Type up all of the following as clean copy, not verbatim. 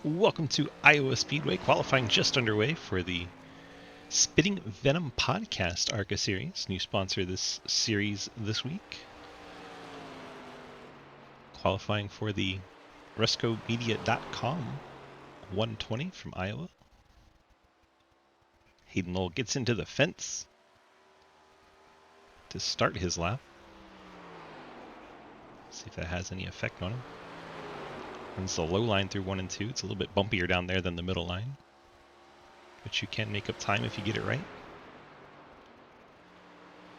Welcome to Iowa Speedway, qualifying just underway for the Spittin Venom Podcast ARCA series. New sponsor of this series this week. Qualifying for the RescoMedia.com 120 from Iowa. Hayden Lowell gets into the fence to start his lap. See if that has any effect on him. Runs the low line through 1 and 2. It's a little bit bumpier down there than the middle line, but you can make up time if you get it right.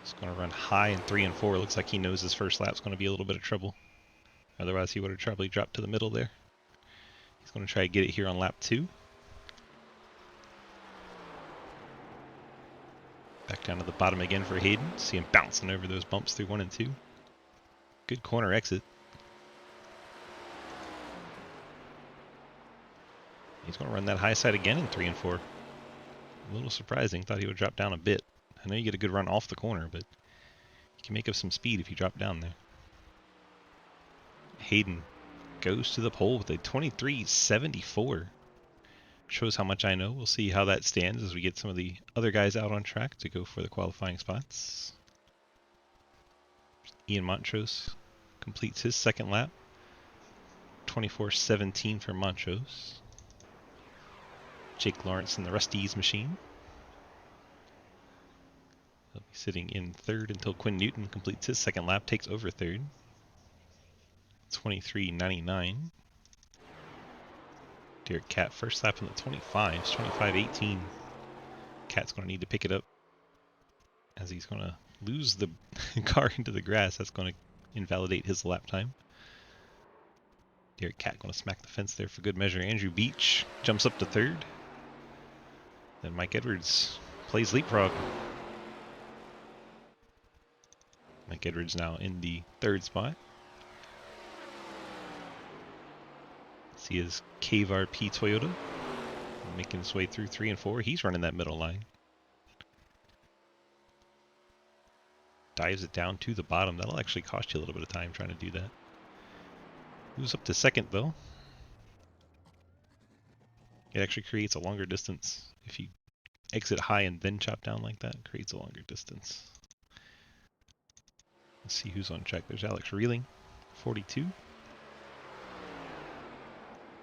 He's going to run high in 3 and 4. Looks like he knows his first lap's going to be a little bit of trouble. Otherwise, he would have probably dropped to the middle there. He's going to try to get it here on lap 2. Back down to the bottom again for Hayden. See him bouncing over those bumps through 1 and 2. Good corner exit. He's going to run that high side again in 3 and 4. A little surprising. Thought he would drop down a bit. I know you get a good run off the corner, but you can make up some speed if you drop down there. Hayden goes to the pole with a 23.74. Shows how much I know. We'll see how that stands as we get some of the other guys out on track to go for the qualifying spots. Ian Montrose completes his second lap. 24.17 for Montrose. Jake Lawrence in the Rusty's machine. He'll be sitting in third until Quinn Newton completes his second lap, takes over third. 23.99. Derek Cat first lap in the 25s, 25.18. Cat's going to need to pick it up as he's going to lose the car into the grass. That's going to invalidate his lap time. Derek Cat going to smack the fence there for good measure. Andrew Beach jumps up to third. Then Mike Edwards plays leapfrog. Mike Edwards now in the third spot. See his Cave RP Toyota making his way through 3 and 4. He's running that middle line. Dives it down to the bottom. That'll actually cost you a little bit of time trying to do that. Moves up to second though. It actually creates a longer distance. If you exit high and then chop down like that, it creates a longer distance. Let's see who's on track. There's Alex Reeling, 42.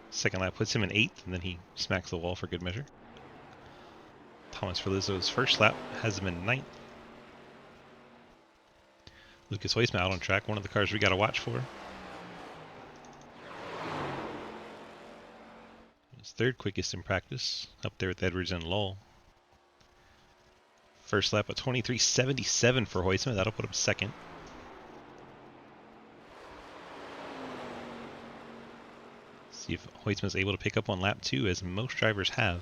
Second lap puts him in 8th, and then he smacks the wall for good measure. Thomas Ferlizzo's first lap has him in 9th. Lucas Huisman out on track, one of the cars we got to watch for. His third quickest in practice, up there with Edwards and Lowell. First lap at 23.77 for Huisman. That'll put him second. See if Huisman's able to pick up on lap 2, as most drivers have.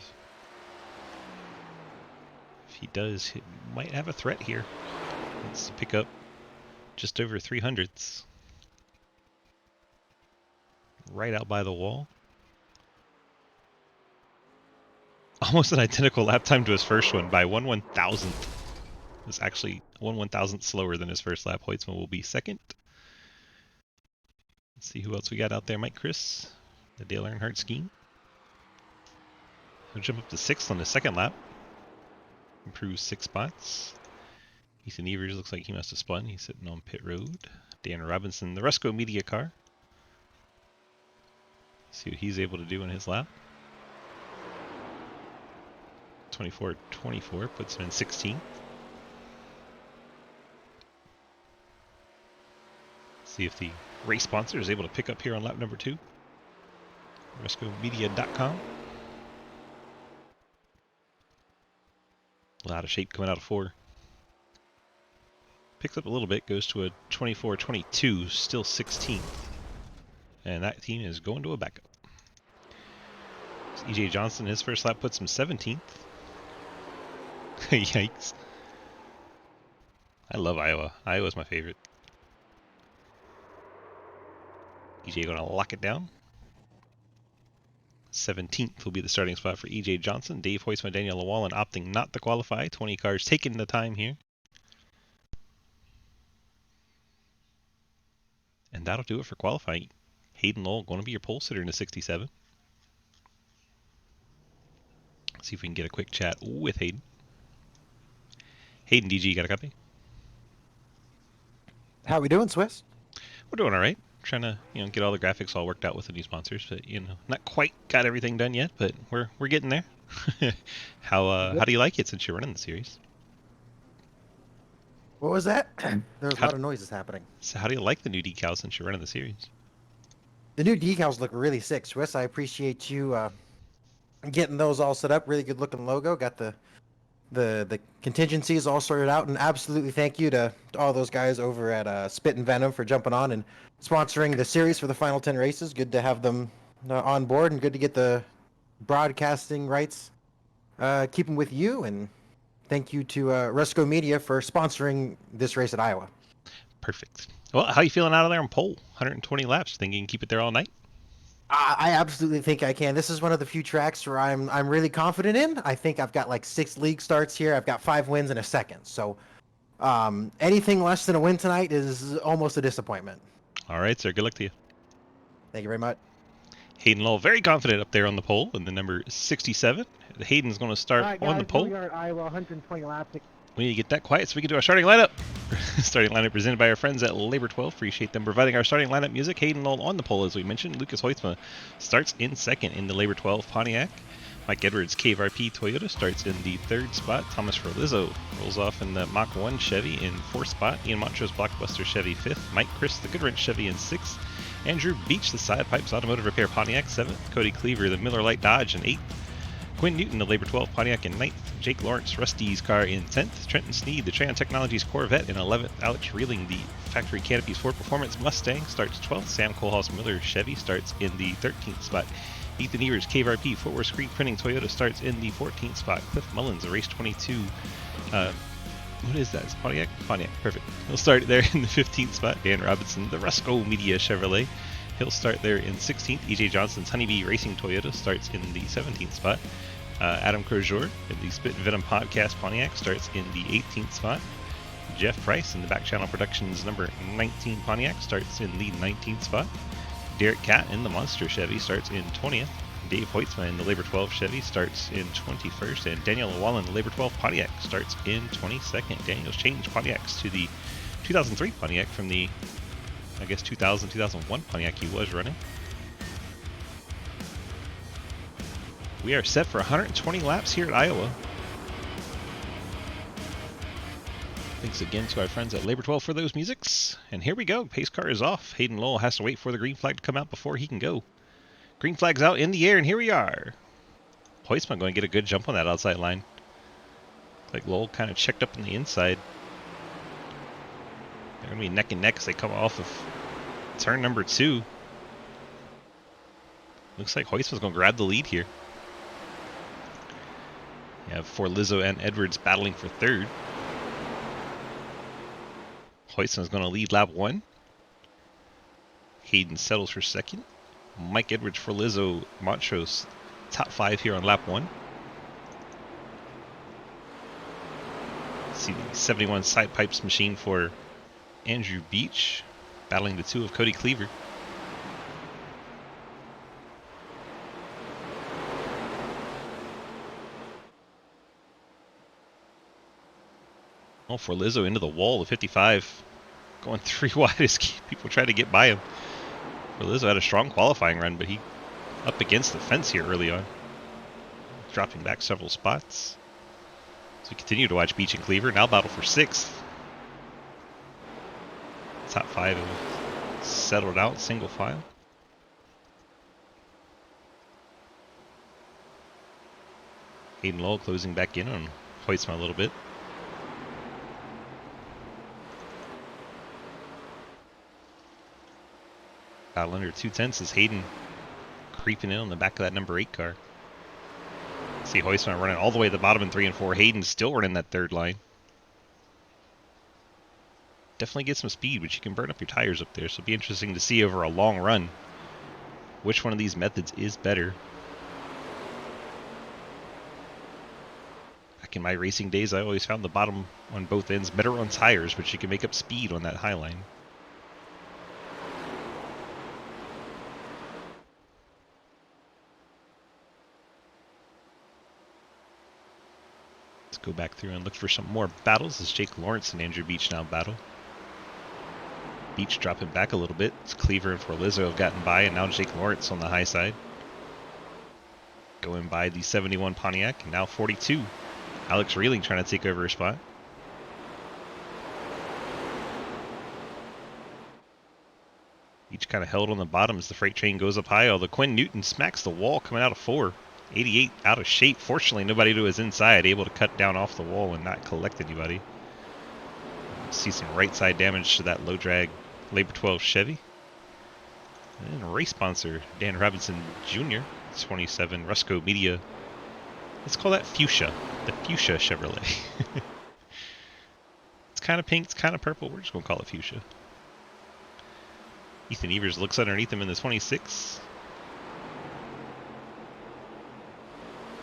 If he does, he might have a threat here. Let's pick up just over 300ths. Right out by the wall. Almost an identical lap time to his first one by 1/1000th. It's actually 1/1000th slower than his first lap. Huisman will be second. Let's see who else we got out there. Mike Chris, the Dale Earnhardt scheme. He'll jump up to 6th on his second lap. Improves 6 spots. Ethan Evers looks like he must have spun. He's sitting on pit road. Dan Robinson, the Resco Media car. See what he's able to do in his lap. 24.24 puts him in 16th. See if the race sponsor is able to pick up here on lap number 2. RescoMedia.com. A lot of shape coming out of 4. Picks up a little bit, goes to a 24.22, still 16th. And that team is going to a backup. EJ Johnson, his first lap puts him 17th. Yikes. I love Iowa. Iowa's my favorite. EJ going to lock it down. 17th will be the starting spot for EJ Johnson. Dave Huisman, Daniel Llewellyn opting not to qualify. 20 cars taking the time here. And that'll do it for qualifying. Hayden Lowell going to be your pole sitter in the 67. See if we can get a quick chat with Hayden. Hayden, DG, you got a copy? How we doing, Swiss? We're doing all right. Trying to, get all the graphics all worked out with the new sponsors, but not quite got everything done yet, but we're getting there. How do you like it since you're running the series? What was that? There was a How lot do, of noises happening. so how do you like the new decals since you're running the series? The new decals look really sick, Swiss. I appreciate you getting those all set up. Really good looking logo. Got the contingencies all sorted out, and absolutely thank you to all those guys over at Spittin Venom for jumping on and sponsoring the series for the final 10 races. Good to have them on board, and good to get the broadcasting rights keeping with you. And thank you to Resco Media for sponsoring this race at Iowa. Perfect. Well, how you feeling out of there on pole? 120 laps. Think you can keep it there all night? I absolutely think I can. This is one of the few tracks where I'm really confident in. I think I've got like 6 league starts here. I've got 5 wins in a second. So anything less than a win tonight is almost a disappointment. All right, sir. Good luck to you. Thank you very much. Hayden Lowell, very confident up there on the pole in the number 67. Hayden's going to start on the pole. We are at Iowa, 120 laps. We need to get that quiet so we can do our starting lineup. Starting lineup presented by our friends at Labor 12. Appreciate them providing our starting lineup music. Hayden Lowell on the pole, as we mentioned. Lucas Hoytsma starts in second in the Labor 12 Pontiac. Mike Edwards, KVRP Toyota, starts in the third spot. Thomas Ferlizzo rolls off in the Mach 1 Chevy in fourth spot. Ian Montrose Blockbuster Chevy fifth. Mike Chris, the Goodwrench Chevy in sixth. Andrew Beach, the Side Pipes Automotive Repair Pontiac, seventh. Cody Cleaver, the Miller Lite Dodge, in eighth. Quinn Newton, the Labor 12 Pontiac, in 9th. Jake Lawrence, Rusty's car, in 10th. Trenton Sneed, the Trion Technologies Corvette, in 11th. Alex Reeling, the Factory Canopies Ford Performance Mustang, starts 12th. Sam Kohlhaas Miller Chevy starts in the 13th spot. Ethan Evers, KVRP Footwear Screen Printing Toyota, starts in the 14th spot. Cliff Mullins, a Race 22. What is that? Is it Pontiac? Pontiac, perfect. He'll start there in the 15th spot. Dan Robinson, the Rusco Media Chevrolet. He'll start there in 16th. EJ Johnson's Honeybee Racing Toyota starts in the 17th spot. Adam Crozier in the Spittin Venom Podcast Pontiac starts in the 18th spot. Jeff Price in the Back Channel Productions number 19 Pontiac starts in the 19th spot. Derek Catt in the Monster Chevy starts in 20th. Dave Hoytsma in the Labor 12 Chevy starts in 21st. And Daniel Lawal in the Labor 12 Pontiac starts in 22nd. Daniel's changed Pontiacs to the 2003 Pontiac from the 2000-2001 Pontiac he was running. We are set for 120 laps here at Iowa. Thanks again to our friends at Labor 12 for those musics. And here we go. Pace car is off. Hayden Lowell has to wait for the green flag to come out before he can go. Green flag's out in the air, and here we are. Hoytsma going to get a good jump on that outside line. Like Lowell kind of checked up on the inside. They're going to be neck and neck as they come off of turn number 2. Looks like Hoytsma's going to grab the lead here. You have Forlizzo and Edwards battling for third. Hoytsma's going to lead lap 1. Hayden settles for second. Mike Edwards, Forlizzo, Montrose, top 5 here on lap 1. See the 71 side pipes machine for Andrew Beach, battling the 2 of Cody Cleaver. Oh, Forlizzo into the wall of 55, going 3 wide as people try to get by him. Forlizzo had a strong qualifying run, but he up against the fence here early on, dropping back several spots. So we continue to watch Beach and Cleaver now battle for 6th. Top 5 have settled out single file. Hayden Lowell closing back in on Hoytsma a little bit. Battle under 2/10 as Hayden creeping in on the back of that number 8 car. See Hoytsma running all the way to the bottom in 3 and 4. Hayden still running that third line. Definitely get some speed, but you can burn up your tires up there. So it'll be interesting to see over a long run which one of these methods is better. Back in my racing days, I always found the bottom on both ends better on tires, but you can make up speed on that high line. Let's go back through and look for some more battles as Jake Lawrence and Andrew Beach now battle. Beach dropping back a little bit. It's Cleaver and Forlizzo have gotten by, and now Jake Lawrence on the high side. Going by the 71 Pontiac, and now 42. Alex Reeling trying to take over her spot. Each kind of held on the bottom as the freight train goes up high, although Quinn Newton smacks the wall coming out of 4. 88 out of shape. Fortunately, nobody to his inside, able to cut down off the wall and not collect anybody. See some right side damage to that low drag Labor 12 Chevy. And race sponsor, Dan Robinson Jr., 27 Rusco Media. Let's call that Fuchsia, the Fuchsia Chevrolet. It's kind of pink, it's kind of purple. We're just going to call it Fuchsia. Ethan Evers looks underneath him in the 26.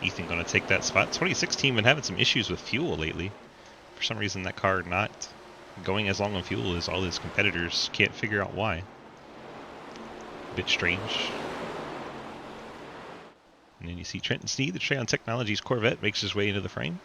Ethan going to take that spot. 26 team been having some issues with fuel lately. For some reason, that car not going as long on fuel as all his competitors. Can't figure out why. Bit strange. And then you see Trenton Sneed, the Treon Technologies Corvette, makes his way into the frame.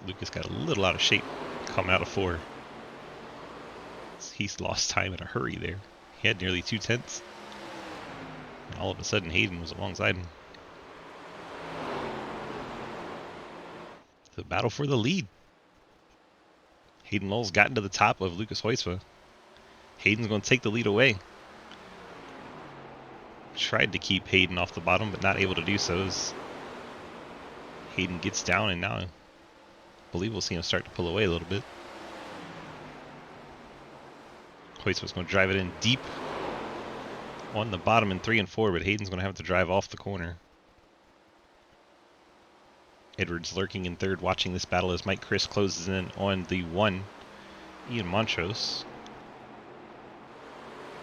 Lucas got a little out of shape coming out of 4. He's lost time in a hurry there. He had nearly 2 tenths. And all of a sudden, Hayden was alongside him. The battle for the lead. Hayden Lowell's gotten to the top of Lucas Hoysma. Hayden's going to take the lead away. Tried to keep Hayden off the bottom, but not able to do so as Hayden gets down, and now I believe we'll see him start to pull away a little bit. Hoysma's going to drive it in deep on the bottom in 3 and 4, but Hayden's going to have to drive off the corner. Edwards lurking in 3rd, watching this battle as Mike Chris closes in on the 1. Ian Montrose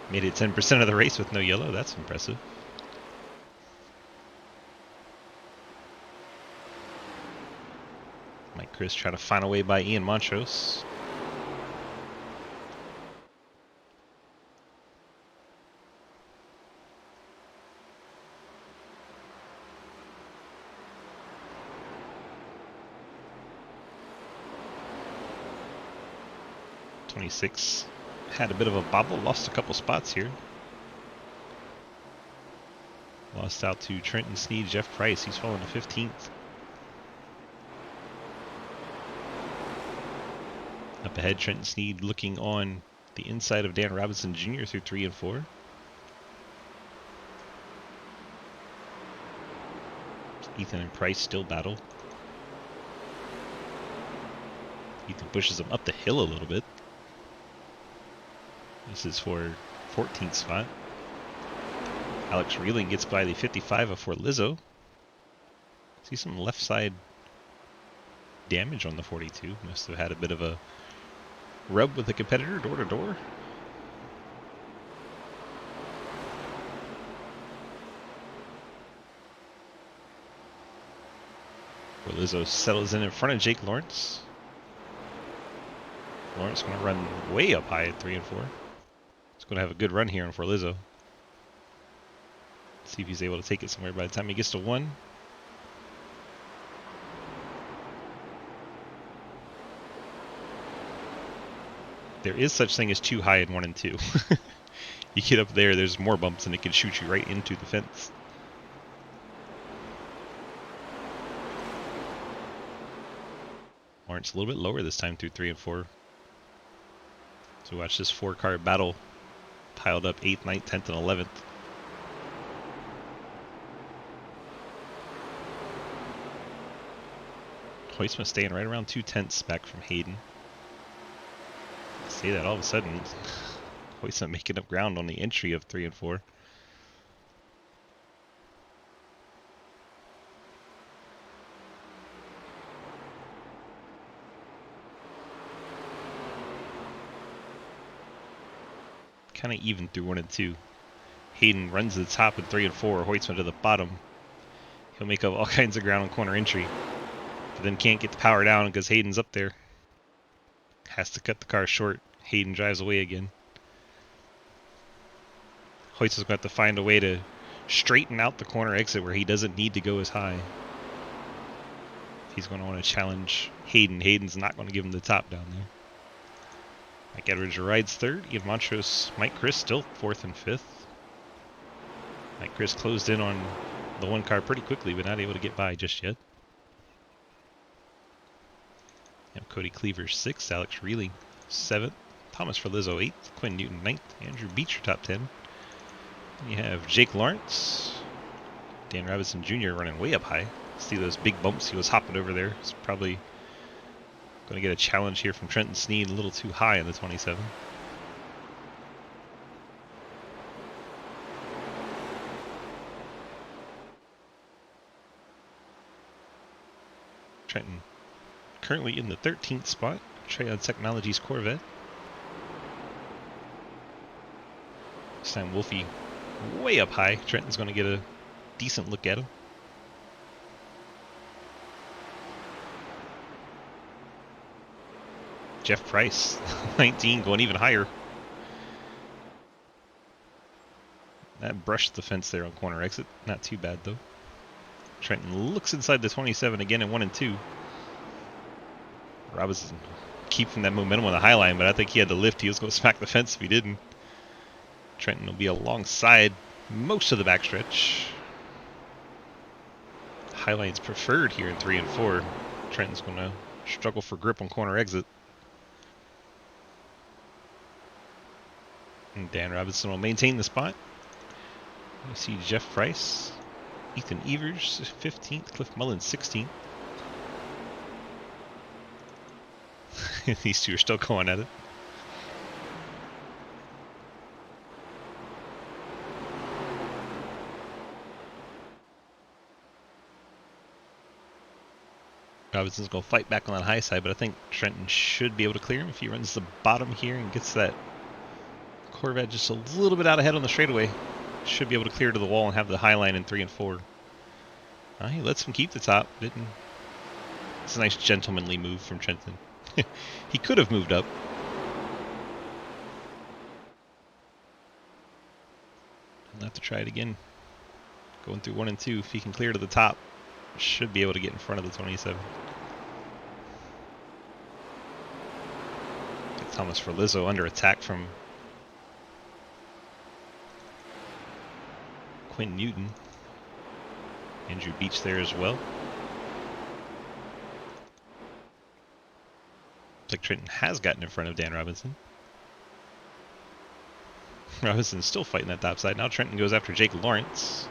made it 10% of the race with no yellow. That's impressive. Mike Chris trying to find a way by Ian Montrose. '26 had a bit of a bobble, lost a couple spots here. Lost out to Trenton Sneed, Jeff Price. He's fallen to 15th. Up ahead, Trenton Sneed looking on the inside of Dan Robinson Jr. through 3 and 4. Ethan and Price still battle. Ethan pushes him up the hill a little bit. This is for 14th spot. Alex Reeling gets by the 55 of Forlizzo. See some left side damage on the 42. Must have had a bit of a rub with the competitor door to door. Forlizzo settles in front of Jake Lawrence. Lawrence going to run way up high at 3 and 4. He's going to have a good run here on Forlizzo. See if he's able to take it somewhere by the time he gets to 1. There is such thing as too high in 1 and 2. You get up there, there's more bumps and it can shoot you right into the fence. Lawrence a little bit lower this time through 3 and 4. So watch this 4-car battle piled up 8th, 9th, 10th, and 11th. Hoysma staying right around 2 tenths back from Hayden. Say that all of a sudden, Hoysma making up ground on the entry of 3 and 4. kind of even through 1 and 2. Hayden runs to the top in 3 and 4. Hoytsman to the bottom. He'll make up all kinds of ground on corner entry, but then can't get the power down because Hayden's up there. Has to cut the car short. Hayden drives away again. Hoytsman's going to have to find a way to straighten out the corner exit where he doesn't need to go as high. He's going to want to challenge Hayden. Hayden's not going to give him the top down there. Mike Edwards rides third. Ian Montrose, Mike Chris still fourth and fifth. Mike Chris closed in on the one car pretty quickly, but not able to get by just yet. Cody Cleaver sixth. Alex Reeling seventh. Thomas Ferlizzo eighth. Quinn Newton ninth. Andrew Beecher top 10. And you have Jake Lawrence. Dan Robinson Jr. running way up high. See those big bumps he was hopping over there. It's probably going to get a challenge here from Trenton Sneed, a little too high in the 27. Trenton currently in the 13th spot. Treon Technologies Corvette. This time Wolfie way up high. Trenton's going to get a decent look at him. Jeff Price, 19, going even higher. That brushed the fence there on corner exit. Not too bad, though. Trenton looks inside the 27 again in 1 and 2. Robinson keeping that momentum on the high line, but I think he had to lift. He was going to smack the fence if he didn't. Trenton will be alongside most of the backstretch. High line's preferred here in 3 and 4. Trenton's going to struggle for grip on corner exit. And Dan Robinson will maintain the spot. You see Jeff Price, Ethan Evers 15th, Cliff Mullins 16th. These two are still going at it. Robinson's going to fight back on that high side, but I think Trenton should be able to clear him if he runs the bottom here and gets that Corvette just a little bit out ahead on the straightaway. Should be able to clear to the wall and have the high line in 3 and 4. He lets him keep the top, didn't? It's a nice gentlemanly move from Trenton. He could have moved up. He'll have to try it again. Going through 1 and 2, if he can clear to the top, should be able to get in front of the 27. Thomas Ferlizzo under attack from Quinn Newton. Andrew Beach there as well. Looks like Trenton has gotten in front of Dan Robinson. Robinson's still fighting that top side. Now Trenton goes after Jake Lawrence.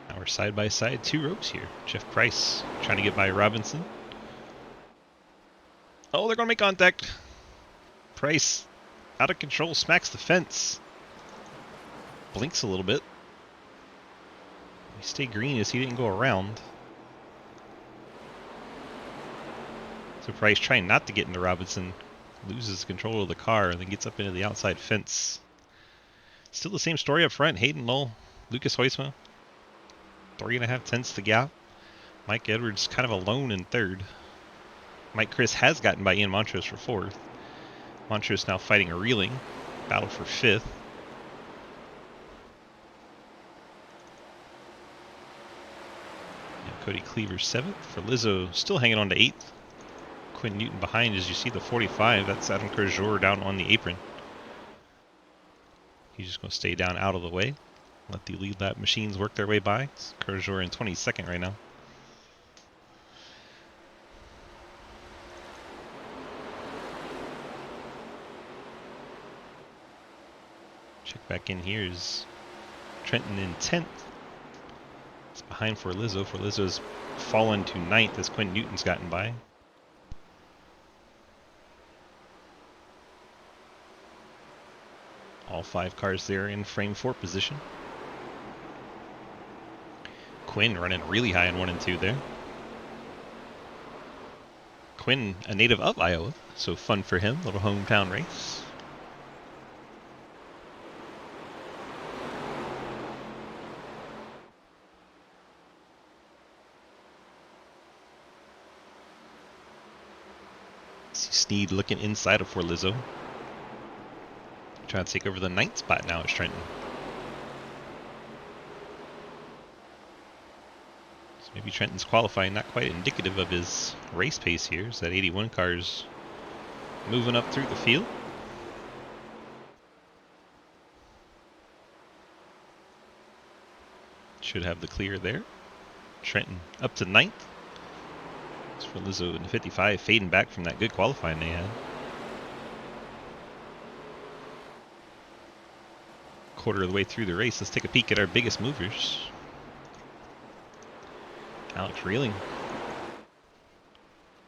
Now we're side by side, 2 ropes here. Jeff Price trying to get by Robinson. Oh, they're going to make contact. Price, out of control, smacks the fence. Blinks a little bit. He stayed green as he didn't go around. So Price trying not to get into Robinson. Loses control of the car and then gets up into the outside fence. Still the same story up front. Hayden Lull, Lucas Hoysma. 3.5 tenths to gap. Mike Edwards kind of alone in third. Mike Chris has gotten by Ian Montrose for fourth. Montrose now fighting a reeling. Battle for fifth. And Cody Cleaver seventh. Ferlizzo still hanging on to eighth. Quinn Newton behind as you see the 45. That's Adam Kerjour down on the apron. He's just going to stay down out of the way. Let the lead lap machines work their way by. Kerjour in 22nd right now. Check back in here is Trenton in 10th. It's behind Ferlizzo. Ferlizzo's fallen to 9th as Quinn Newton's gotten by. All 5 cars there in frame 4 position. Quinn running really high in 1 and 2 there. Quinn, a native of Iowa, so fun for him, little hometown race. See Sneed looking inside of for Lizzo. Trying to take over the 9th spot now at Trenton. So maybe Trenton's qualifying not quite indicative of his race pace here. So that 81 car's moving up through the field. Should have the clear there. Trenton up to 9th. It's for Lizzo in the 55, fading back from that good qualifying they had. Quarter of the way through the race, let's take a peek at our biggest movers. Alex Reeling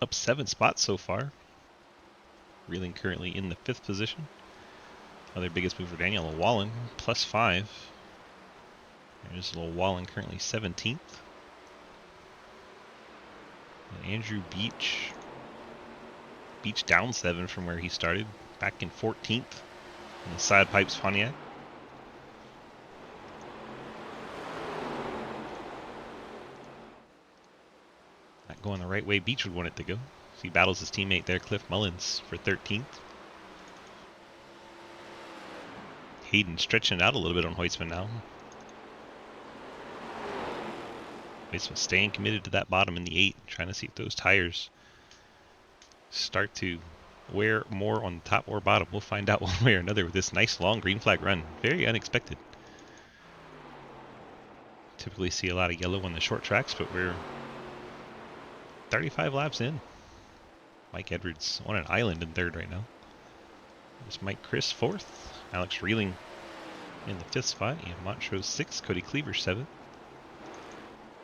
up 7 spots so far. Reeling currently in the 5th position. Other biggest mover, Daniel Wallen, +5. There's Wallen currently 17th. And Andrew Beach. Beach down 7 from where he started, back in 14th in the side pipes Pontiac. Not going the right way Beach would want it to go. So he battles his teammate there, Cliff Mullins, for 13th. Hayden stretching it out a little bit on Hoytsman now. Hoytsman staying committed to that bottom in the 8, trying to see if those tires start to wear more on the top or bottom. We'll find out one way or another with this nice long green flag run. Very unexpected. Typically see a lot of yellow on the short tracks, but we're 35 laps in. Mike Edwards on an island in 3rd right now. There's Mike Chris 4th. Alex Reeling in the 5th spot. Ian Montrose 6th. Cody Cleaver 7th.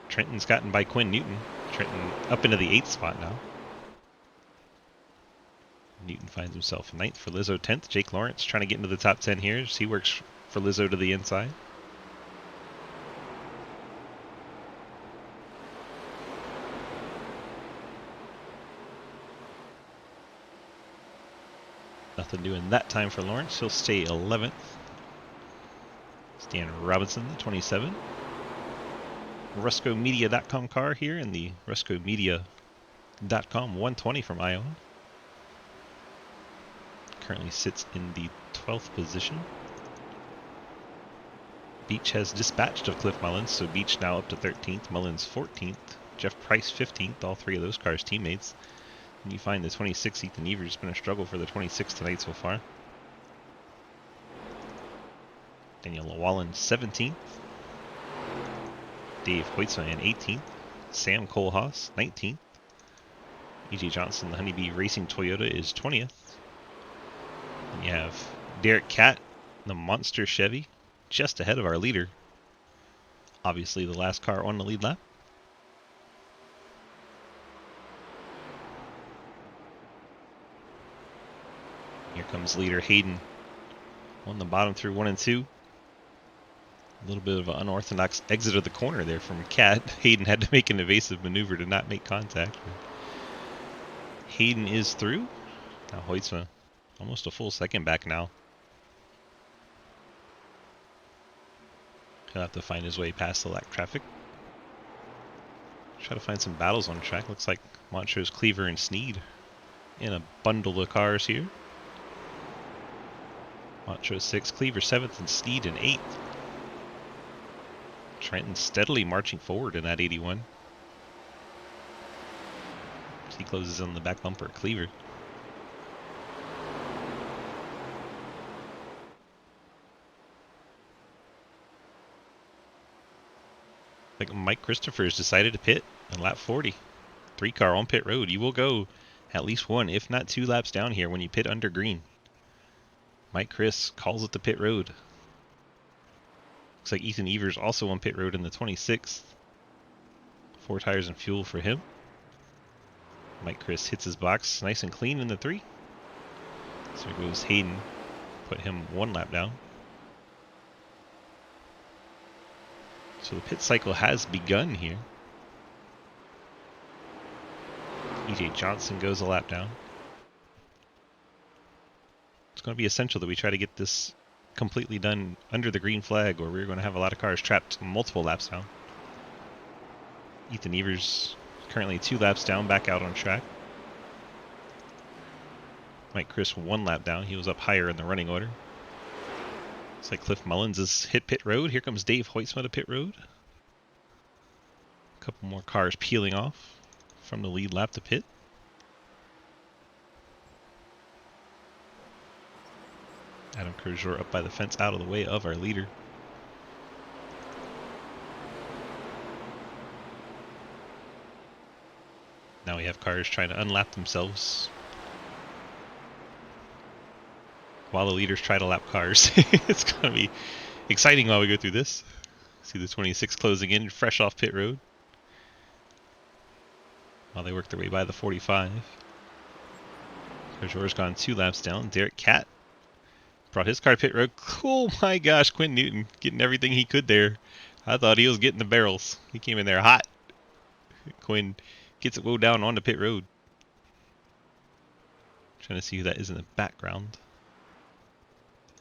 Trenton's gotten by Quinn Newton. Trenton up into the 8th spot now. Newton finds himself 9th for Lizzo, 10th. Jake Lawrence trying to get into the top 10 here. He works for Lizzo to the inside. Nothing doing that time for Lawrence. He'll stay 11th. Stan Robinson, the 27. RuscoMedia.com car here in the RuscoMedia.com 120 from Iowa. Currently sits in the 12th position. Beach has dispatched of Cliff Mullins, so Beach now up to 13th, Mullins 14th, Jeff Price 15th, all 3 of those cars teammates. And you find the 26th, Ethan Evers, has been a struggle for the 26th tonight so far. Daniel Wallen 17th. Dave Hoytsman 18th. Sam Kohlhaas 19th. E.J. Johnson, the Honeybee Racing Toyota, is 20th. And you have Derek Catt, the Monster Chevy, just ahead of our leader. Obviously the last car on the lead lap. Here comes leader Hayden on the bottom through 1 and 2. A little bit of an unorthodox exit of the corner there from Cat. Hayden had to make an evasive maneuver to not make contact. Hayden is through. Now Hoytsma almost a full second back now. He'll have to find his way past the lack traffic. Try to find some battles on track. Looks like Montrose, Cleaver, and Sneed in a bundle of cars here. Montrose 6th, Cleaver 7th, and Sneed in 8th. Trenton steadily marching forward in that 81. He closes on the back bumper, Cleaver. Like Mike Christopher's decided to pit on lap 40. 3-car on pit road. You will go at least 1, if not 2 laps down here when you pit under green. Mike Chris calls it the pit road. Looks like Ethan Evers also on pit road in the 26th. 4 tires and fuel for him. Mike Chris hits his box nice and clean in the 3. So here goes Hayden. Put him 1 lap down. So the pit cycle has begun here. EJ Johnson goes a lap down. It's going to be essential that we try to get this completely done under the green flag, or we're going to have a lot of cars trapped multiple laps down. Ethan Evers currently 2 laps down, back out on track. Mike Chris 1 lap down. He was up higher in the running order. Looks like Cliff Mullins has hit pit road. Here comes Dave Hoytsma to pit road. A couple more cars peeling off from the lead lap to pit. Adam Kershore up by the fence, out of the way of our leader. Now we have cars trying to unlap themselves while the leaders try to lap cars. It's going to be exciting while we go through this. See the 26 closing in, fresh off pit road, while they work their way by the 45. Kershore's gone 2 laps down. Derek Catt brought his car to pit road. Oh my gosh, Quinn Newton getting everything he could there. I thought he was getting the barrels. He came in there hot. Quinn gets it woe down onto pit road. Trying to see who that is in the background.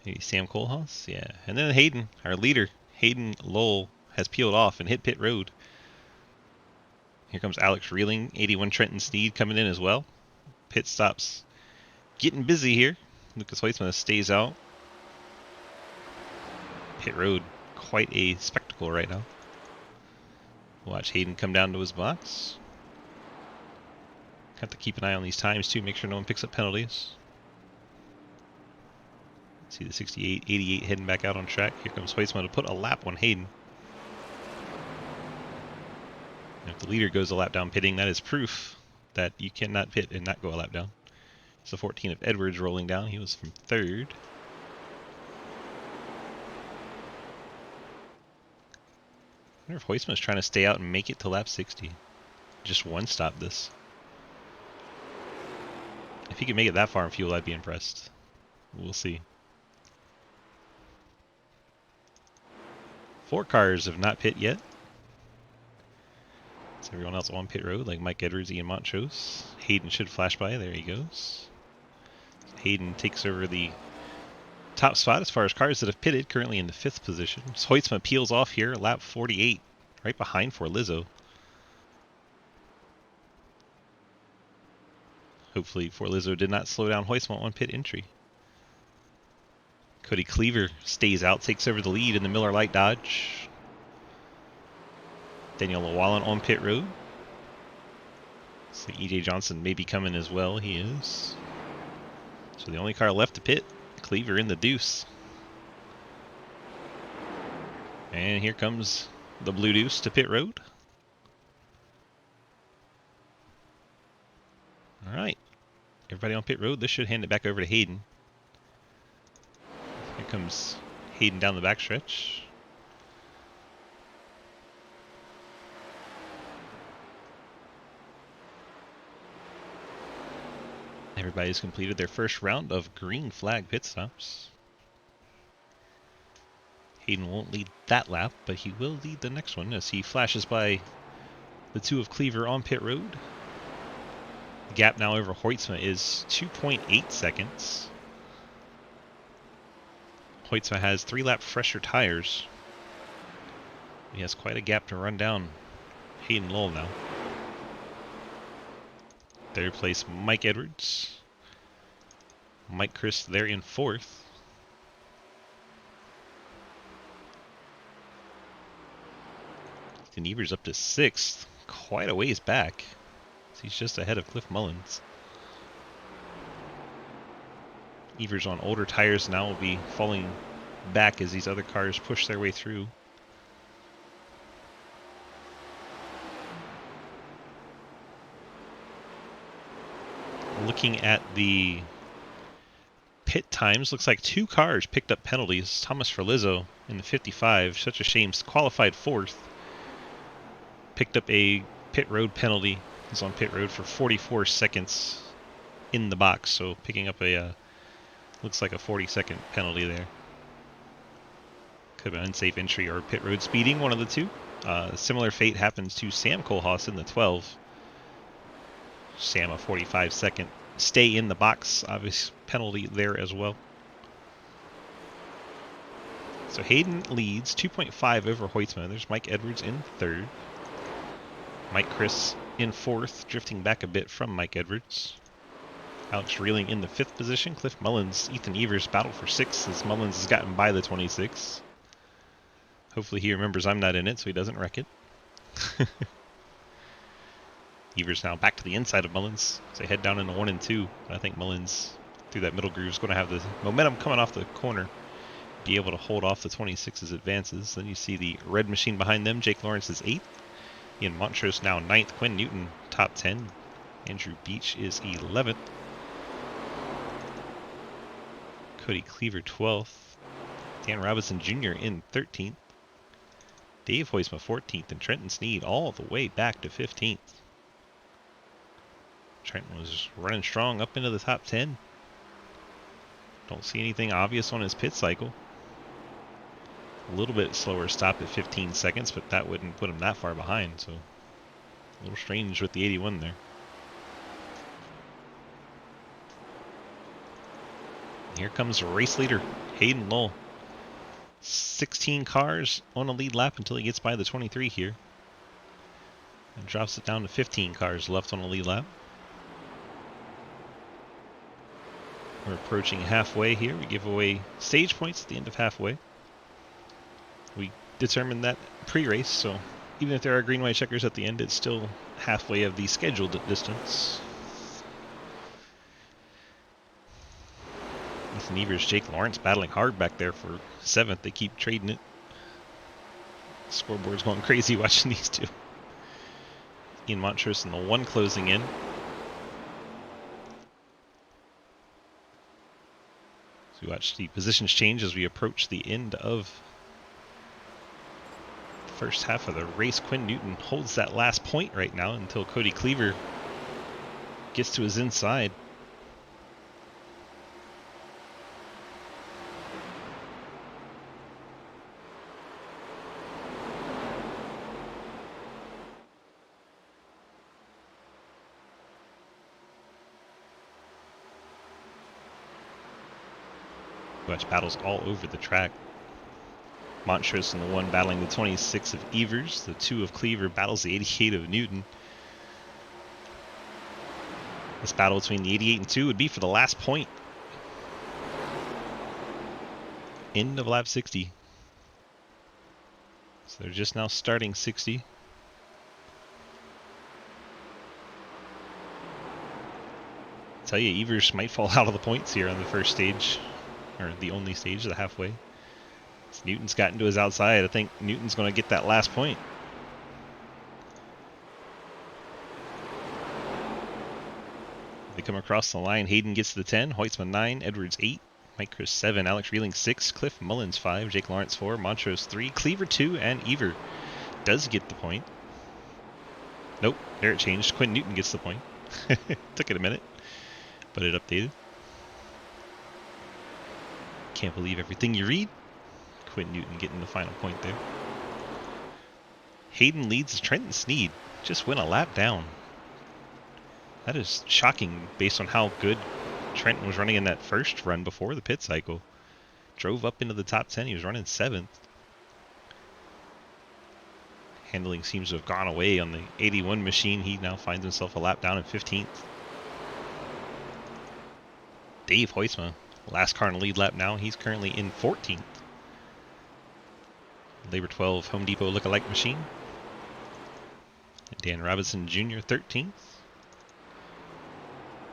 Maybe Sam Kohlhaas? Yeah. And then Hayden, our leader, Hayden Lowell, has peeled off and hit pit road. Here comes Alex Reeling, 81 Trenton Sneed coming in as well. Pit stops getting busy here. Lucas Hoytsma stays out. Pit road, quite a spectacle right now. Watch Hayden come down to his box. Have to keep an eye on these times too, make sure no one picks up penalties. See the 68, 88 heading back out on track. Here comes Hoytsma to put a lap on Hayden. And if the leader goes a lap down pitting, that is proof that you cannot pit and not go a lap down. It's the 14 of Edwards rolling down. He was from 3rd. I wonder if Hoytsma is trying to stay out and make it to lap 60. Just one stop this. If he can make it that far in fuel, I'd be impressed. We'll see. 4 cars have not pit yet. It's everyone else on pit road, like Mike Edwards, Ian Montrose. Hayden should flash by. There he goes. Hayden takes over the top spot as far as cars that have pitted, currently in the 5th position. Hoytsma peels off here, lap 48, right behind for Lizzo. Hopefully for Lizzo did not slow down Hoytsma on pit entry. Cody Cleaver stays out, takes over the lead in the Miller Lite Dodge. Daniel Llewellyn on pit road. So EJ Johnson may be coming as well. He is. So the only car left to pit, Cleaver in the deuce. And here comes the Blue Deuce to pit road. All right. Everybody on pit road. This should hand it back over to Hayden. Here comes Hayden down the backstretch. Everybody's completed their first round of green flag pit stops. Hayden won't lead that lap, but he will lead the next one as he flashes by the 2 of Cleaver on pit road. The gap now over Hoytsma is 2.8 seconds. Hoytsma has 3 lap fresher tires. He has quite a gap to run down Hayden Lowell now. 3rd place, Mike Edwards. Mike Chris there in 4th. Ethan Evers up to 6th. Quite a ways back. He's just ahead of Cliff Mullins. Evers on older tires now will be falling back as these other cars push their way through. Looking at the pit times, looks like 2 cars picked up penalties. Thomas Ferlizzo in the 55, such a shame, qualified 4th. Picked up a pit road penalty. He's on pit road for 44 seconds in the box, so picking up a, looks like a 40-second penalty there. Could be unsafe entry or pit road speeding, one of the two. Similar fate happens to Sam Kohlhaas in the 12. Sam a 45-second stay in the box, obvious penalty there as well. So Hayden leads 2.5 over Hoytsma. There's Mike Edwards in third. Mike Chris in fourth, drifting back a bit from Mike Edwards. Alex Reeling in the fifth position. Cliff Mullins, Ethan Evers battle for sixth as Mullins has gotten by the 26. Hopefully he remembers I'm not in it so he doesn't wreck it. Evers now back to the inside of Mullins. So they head down into 1 and 2. But I think Mullins, through that middle groove, is going to have the momentum coming off the corner. Be able to hold off the 26's advances. Then you see the red machine behind them. Jake Lawrence is 8th. Ian Montrose now 9th. Quinn Newton top 10. Andrew Beach is 11th. Cody Cleaver 12th. Dan Robinson Jr. in 13th. Dave Hoysma 14th. And Trenton Sneed all the way back to 15th. Trenton was running strong up into the top 10. Don't see anything obvious on his pit cycle. A little bit slower stop at 15 seconds, but that wouldn't put him that far behind, so a little strange with the 81 there. And here comes race leader Hayden Lull. 16 cars on a lead lap until he gets by the 23 here. And drops it down to 15 cars left on a lead lap. We're approaching halfway here. We give away stage points at the end of halfway. We determined that pre-race, so even if there are green-white checkers at the end, it's still halfway of the scheduled distance. Ethan Evers, Jake Lawrence battling hard back there for 7th. They keep trading it. Scoreboard's going crazy watching these two. Ian Montrose in the 1 closing in. So we watch the positions change as we approach the end of the first half of the race. Quinn Newton holds that last point right now until Cody Cleaver gets to his inside. Watch battles all over the track. Montrose in the 1 battling the 26 of Evers. The 2 of Cleaver battles the 88 of Newton. This battle between the 88 and 2 would be for the last point. End of lap 60. So they're just now starting 60. Tell you, Evers might fall out of the points here on the first stage. Or the only stage, the halfway. So Newton's gotten to his outside. I think Newton's going to get that last point. They come across the line. Hayden gets to the 10. Hoytsman 9. Edwards 8. Mike Chris 7. Alex Reeling 6. Cliff Mullins 5. Jake Lawrence 4. Montrose 3. Cleaver 2. And Ever does get the point. Nope. There it changed. Quinn Newton gets the point. Took it a minute, but it updated. Can't believe everything you read. Quinn Newton getting the final point there. Hayden leads Trenton Sneed. Just went a lap down. That is shocking based on how good Trenton was running in that first run before the pit cycle. Drove up into the top 10. He was running 7th. Handling seems to have gone away on the 81 machine. He now finds himself a lap down in 15th. Dave Hoysma, last car in the lead lap now. He's currently in 14th. Labor 12 Home Depot lookalike machine. Dan Robinson Jr. 13th.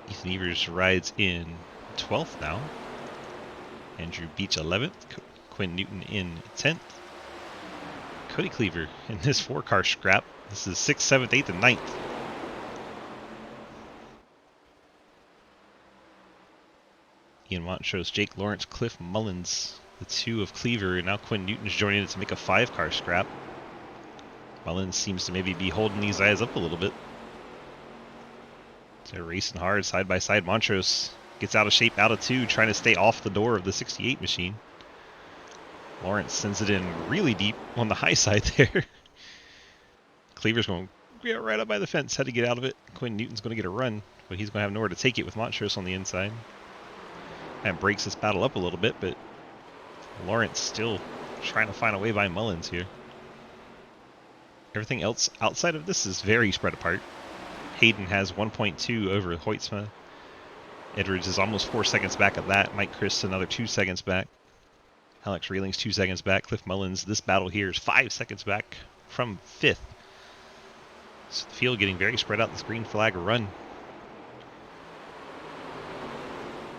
Ethan Evers rides in 12th now. Andrew Beach 11th. Quinn Newton in 10th. Cody Cleaver in this 4-car scrap. This is 6th, 7th, 8th, and 9th. Ian Montrose, Jake Lawrence, Cliff Mullins, the 2 of Cleaver, and now Quinn Newton's joining it to make a 5-car scrap. Mullins seems to maybe be holding these guys up a little bit. They're racing hard side by side. Montrose gets out of shape out of 2, trying to stay off the door of the 68 machine. Lawrence sends it in really deep on the high side there. Cleaver's going to get right up by the fence. Had to get out of it. Quinn Newton's going to get a run, but he's going to have nowhere to take it with Montrose on the inside. And breaks this battle up a little bit, but Lawrence still trying to find a way by Mullins here. Everything else outside of this is very spread apart. Hayden has 1.2 over Hoytsma. Edwards is almost 4 seconds back of that. Mike Chris another 2 seconds back. Alex Reeling's 2 seconds back. Cliff Mullins, this battle here is 5 seconds back from 5th. So the field getting very spread out. This green flag run.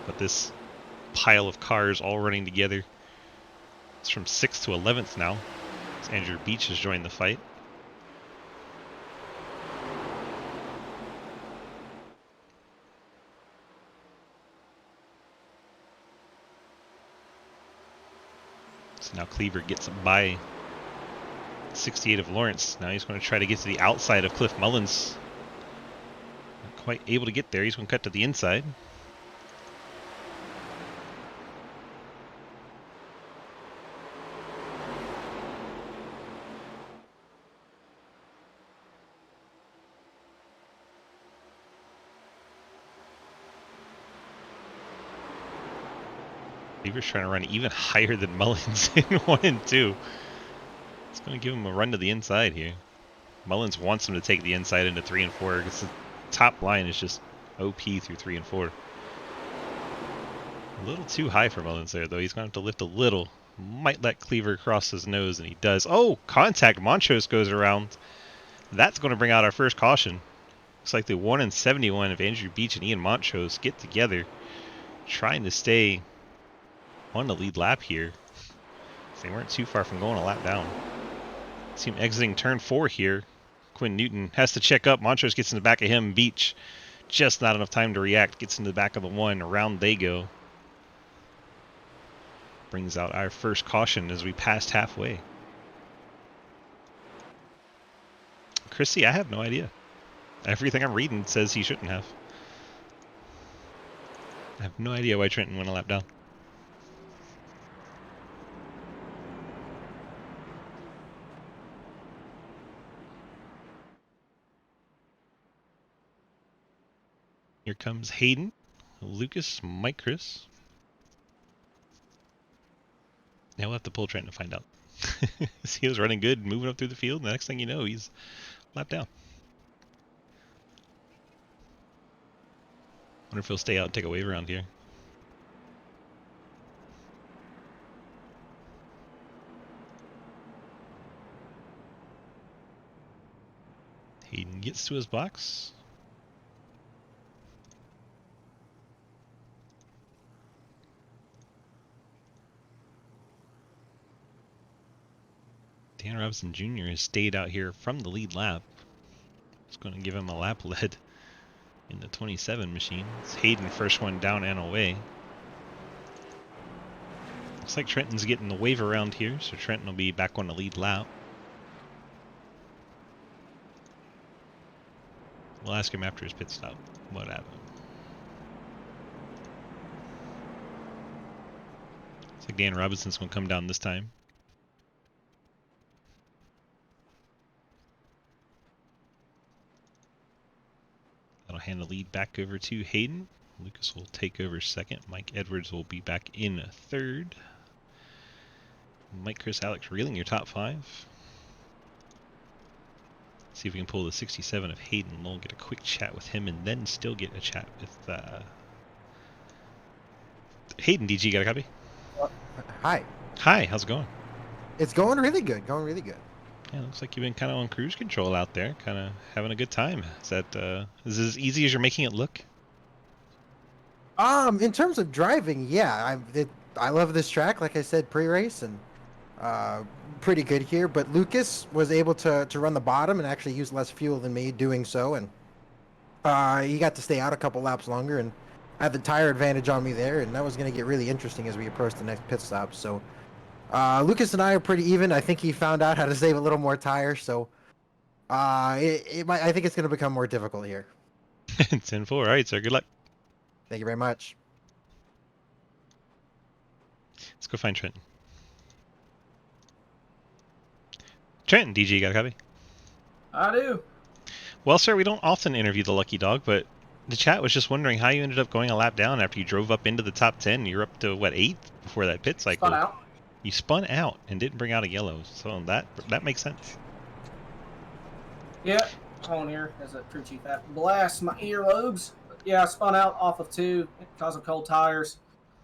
But this pile of cars all running together. It's from 6th to 11th now. As Andrew Beach has joined the fight. So now Cleaver gets by 68 of Lawrence. Now he's going to try to get to the outside of Cliff Mullins. Not quite able to get there. He's going to cut to the inside. Cleaver's trying to run even higher than Mullins in 1 and 2. It's going to give him a run to the inside here. Mullins wants him to take the inside into 3 and 4 because the top line is just OP through 3 and 4. A little too high for Mullins there, though. He's going to have to lift a little. Might let Cleaver cross his nose, and he does. Oh, contact. Montrose goes around. That's going to bring out our first caution. Looks like the 1 and 71 of Andrew Beach and Ian Montrose get together, trying to stay on the lead lap here. They weren't too far from going a lap down. See him exiting turn 4 here. Quinn Newton has to check up. Montrose gets in the back of him. Beach, just not enough time to react. Gets in the back of the 1. Around they go. Brings out our first caution as we passed halfway. Chrissy, I have no idea. Everything I'm reading says he shouldn't have. I have no idea why Trenton went a lap down. Here comes Hayden, Lucas, Mike Chris. Now we'll have to pull Trenton to find out. He was running good, moving up through the field. The next thing you know, he's lapped down. Wonder if he'll stay out and take a wave around here. Hayden gets to his box. Dan Robinson Jr. has stayed out here from the lead lap. It's going to give him a lap lead in the 27 machine. It's Hayden, first one down and away. Looks like Trenton's getting the wave around here, so Trenton will be back on the lead lap. We'll ask him after his pit stop what happened. Looks like Dan Robinson's going to come down this time. That'll hand the lead back over to Hayden. Lucas will take over second. Mike Edwards will be back in third. Mike, Chris, Alex Reeling, your top 5. See if we can pull the 67 of Hayden. We'll get a quick chat with him and then still get a chat with Hayden. DG, got a copy? Hi. Hi, how's it going? It's going really good. Going really good. Yeah, looks like you've been kind of on cruise control out there, kind of having a good time. Is that is it as easy as you're making it look? In terms of driving, yeah, I love this track. Like I said, pre-race and pretty good here. But Lucas was able to run the bottom and actually use less fuel than me doing so, and he got to stay out a couple laps longer, and I had the tire advantage on me there, and that was going to get really interesting as we approach the next pit stop. So Lucas and I are pretty even. I think he found out how to save a little more tire, so I think it's going to become more difficult here. 10-4. All right, sir. Good luck. Thank you very much. Let's go find Trenton. Trent, DG, got a copy? I do. Well, sir, we don't often interview the lucky dog, but the chat was just wondering how you ended up going a lap down after you drove up into the top 10. You're up to, what, 8th before that pit cycle? Spun out. You spun out and didn't bring out a yellow, so that makes sense. Yeah. Hold on here as a crew chief that blasts my earlobes. But yeah, I spun out off of 2 because of cold tires.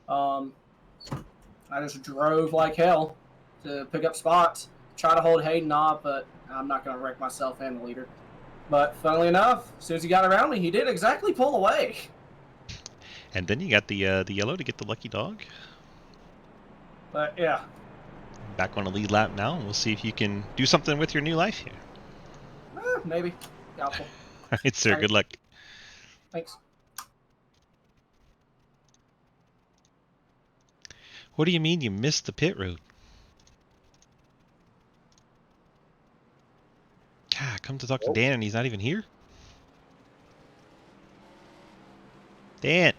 I just drove like hell to pick up spots. Try to hold Hayden off, but I'm not going to wreck myself and the leader. But funnily enough, as soon as he got around me, he did exactly pull away. And then you got the yellow to get the lucky dog. But yeah. Back on a lead lap now, and we'll see if you can do something with your new life here. Maybe. Doubtful. All right, sir. Good luck. Thanks. What do you mean you missed the pit road? God, come to talk to Dan and he's not even here? Dan!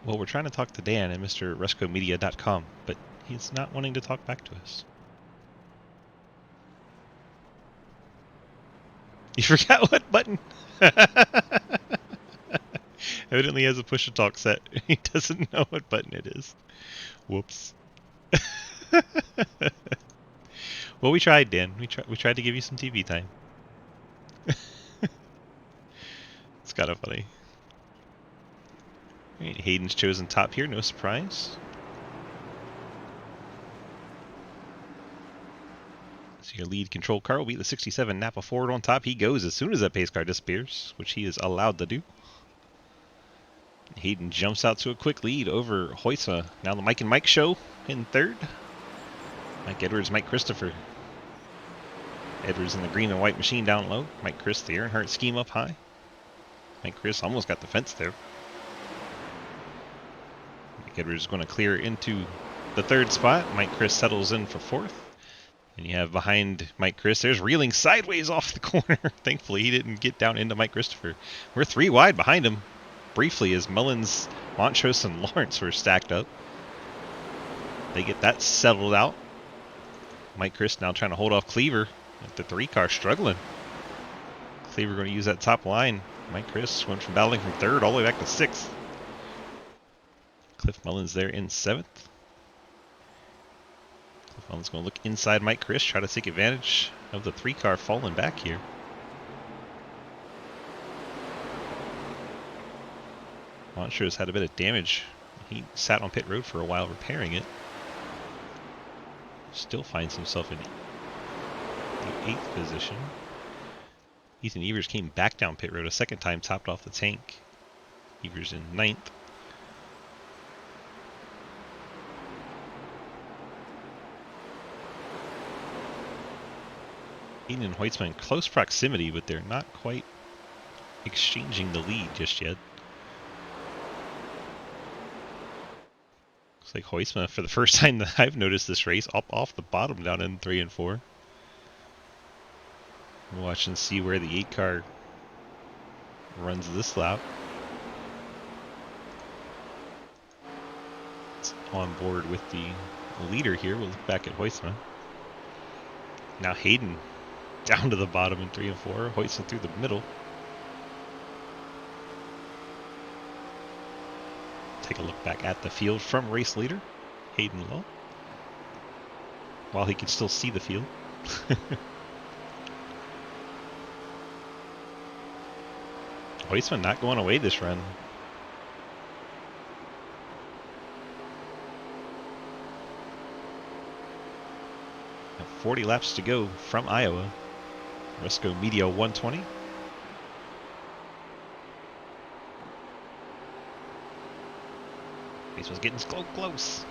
Well, we're trying to talk to Dan at MrRescoMedia.com, but he's not wanting to talk back to us. You forgot what button? Evidently has a push-to-talk set. He doesn't know what button it is. Whoops. Well, we tried, Dan. We tried to give you some TV time. It's kind of funny. All right, Hayden's chosen top here, no surprise. So your lead control car will beat the 67 Napa Ford on top. He goes as soon as that pace car disappears, which he is allowed to do. Hayden jumps out to a quick lead over Hoysa. Now the Mike and Mike show in third. Mike Edwards, Mike Christopher. Edwards in the green and white machine down low. Mike Chris, the Earnhardt scheme up high. Mike Chris almost got the fence there. Mike Edwards is going to clear into the third spot. Mike Chris settles in for fourth. And you have behind Mike Chris, there's reeling sideways off the corner. Thankfully, he didn't get down into Mike Christopher. We're 3 wide behind him. Briefly, as Mullins, Montrose, and Lawrence were stacked up. They get that settled out. Mike Chris now trying to hold off Cleaver. The 3 car struggling. Cleaver going to use that top line. Mike Chris went from battling from 3rd all the way back to 6th. Cliff Mullins there in 7th. Cliff Mullins going to look inside Mike Chris, try to take advantage of the 3 car falling back here. Montrose had a bit of damage. He sat on pit road for a while repairing it. Still finds himself in the 8th position. Ethan Evers came back down pit road a second time, topped off the tank. Evers in 9th. Hayden and Hoytsman in close proximity, but they're not quite exchanging the lead just yet. Looks like Hoytsman, for the first time that I've noticed this race, up off the bottom down in 3 and 4. We'll watch and see where the 8 car runs this lap. It's on board with the leader here. We'll look back at Hoytsman. Now Hayden down to the bottom in 3 and 4. Hoytsman through the middle. Take a look back at the field from race leader, Hayden Lowe. While he can still see the field. Hoytsman not going away this run. Now 40 laps to go from Iowa. Resco Media 120. This was getting close.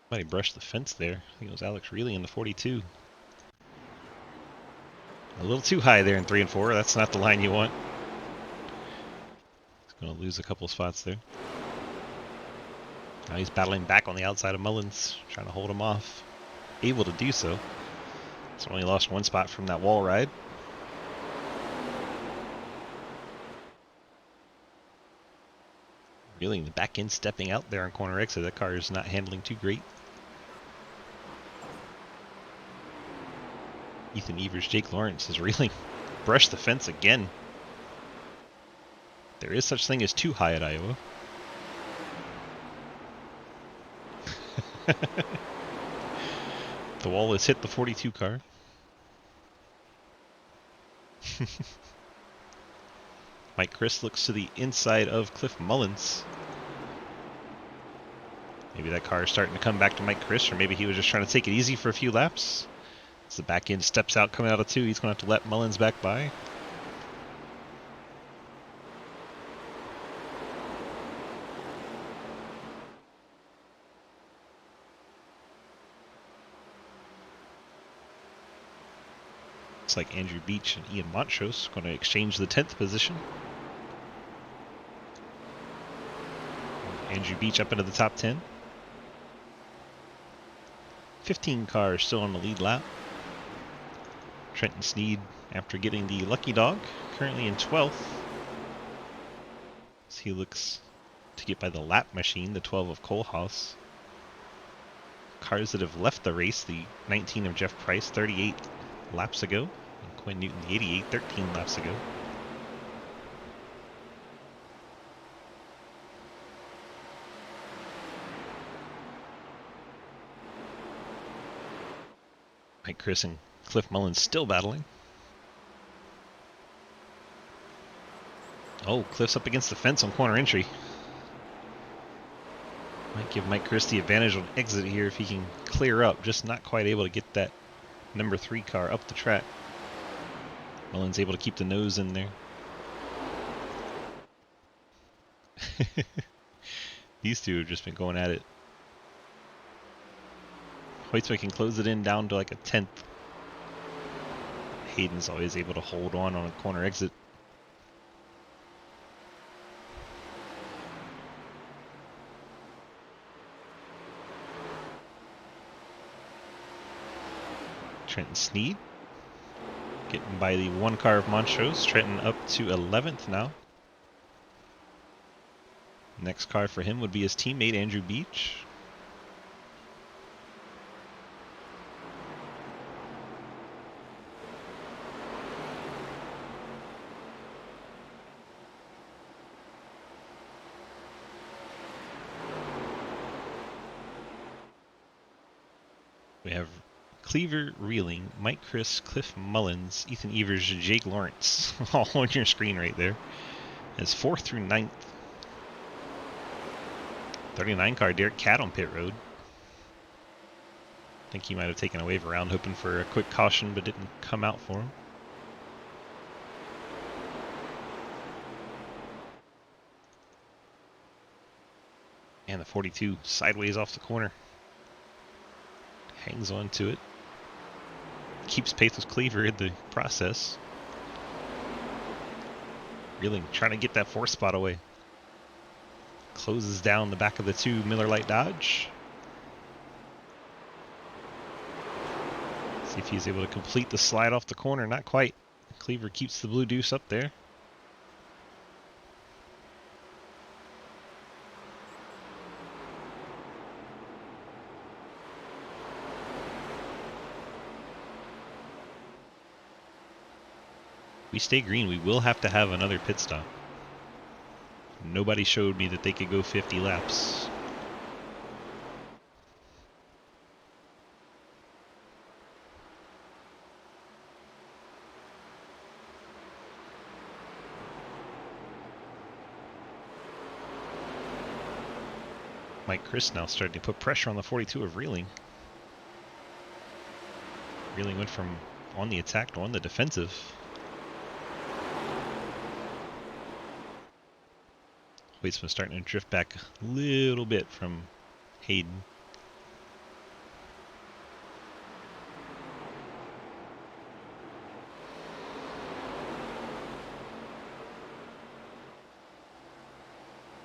Somebody brushed the fence there. I think it was Alex Reilly in the 42. A little too high there in 3 and 4. That's not the line you want. He's going to lose a couple spots there. Now he's battling back on the outside of Mullins, trying to hold him off. Able to do so. He's only lost one spot from that wall ride. Really, the back end stepping out there on corner exit. That car is not handling too great. Ethan Evers, Jake Lawrence has really brushed the fence again. There is such thing as too high at Iowa. The wall has hit the 42 car. Mike Chris looks to the inside of Cliff Mullins. Maybe that car is starting to come back to Mike Chris, or maybe he was just trying to take it easy for a few laps. As the back end steps out coming out of 2, he's going to have to let Mullins back by. Looks like Andrew Beach and Ian Montrose going to exchange the 10th position. Andrew Beach up into the top 10. 15 cars still on the lead lap. Trenton Sneed, after getting the lucky dog, currently in 12th. As he looks to get by the lap machine, the 12 of Kohlhaas. Cars that have left the race, the 19 of Jeff Price, 38 laps ago. And Quinn Newton, the 88, 13 laps ago. Mike Chris and Cliff Mullins still battling. Oh, Cliff's up against the fence on corner entry. Might give Mike Chris the advantage on exit here if he can clear up. Just not quite able to get that number 3 car up the track. Mullins able to keep the nose in there. These two have just been going at it. Hoytsma can close it in down to like a 10th. Hayden's always able to hold on a corner exit. Trenton Sneed getting by the 1 car of Montrose. Trenton up to 11th now. Next car for him would be his teammate Andrew Beach. We have Cleaver Reeling, Mike Chris, Cliff Mullins, Ethan Evers, Jake Lawrence, all on your screen right there. As 4th through 9th. 39 car, Derek Catt on pit road. I think he might have taken a wave around hoping for a quick caution, but didn't come out for him. And the 42 sideways off the corner. Hangs on to it. Keeps pace with Cleaver in the process. Reeling trying to get that 4th spot away. Closes down the back of the 2 Miller Lite Dodge. See if he's able to complete the slide off the corner. Not quite. Cleaver keeps the blue deuce up there. We stay green, we will have to have another pit stop. Nobody showed me that they could go 50 laps. Mike Chris now starting to put pressure on the 42 of Reeling. Reeling went from on the attack to on the defensive. Hoytsma starting to drift back a little bit from Hayden.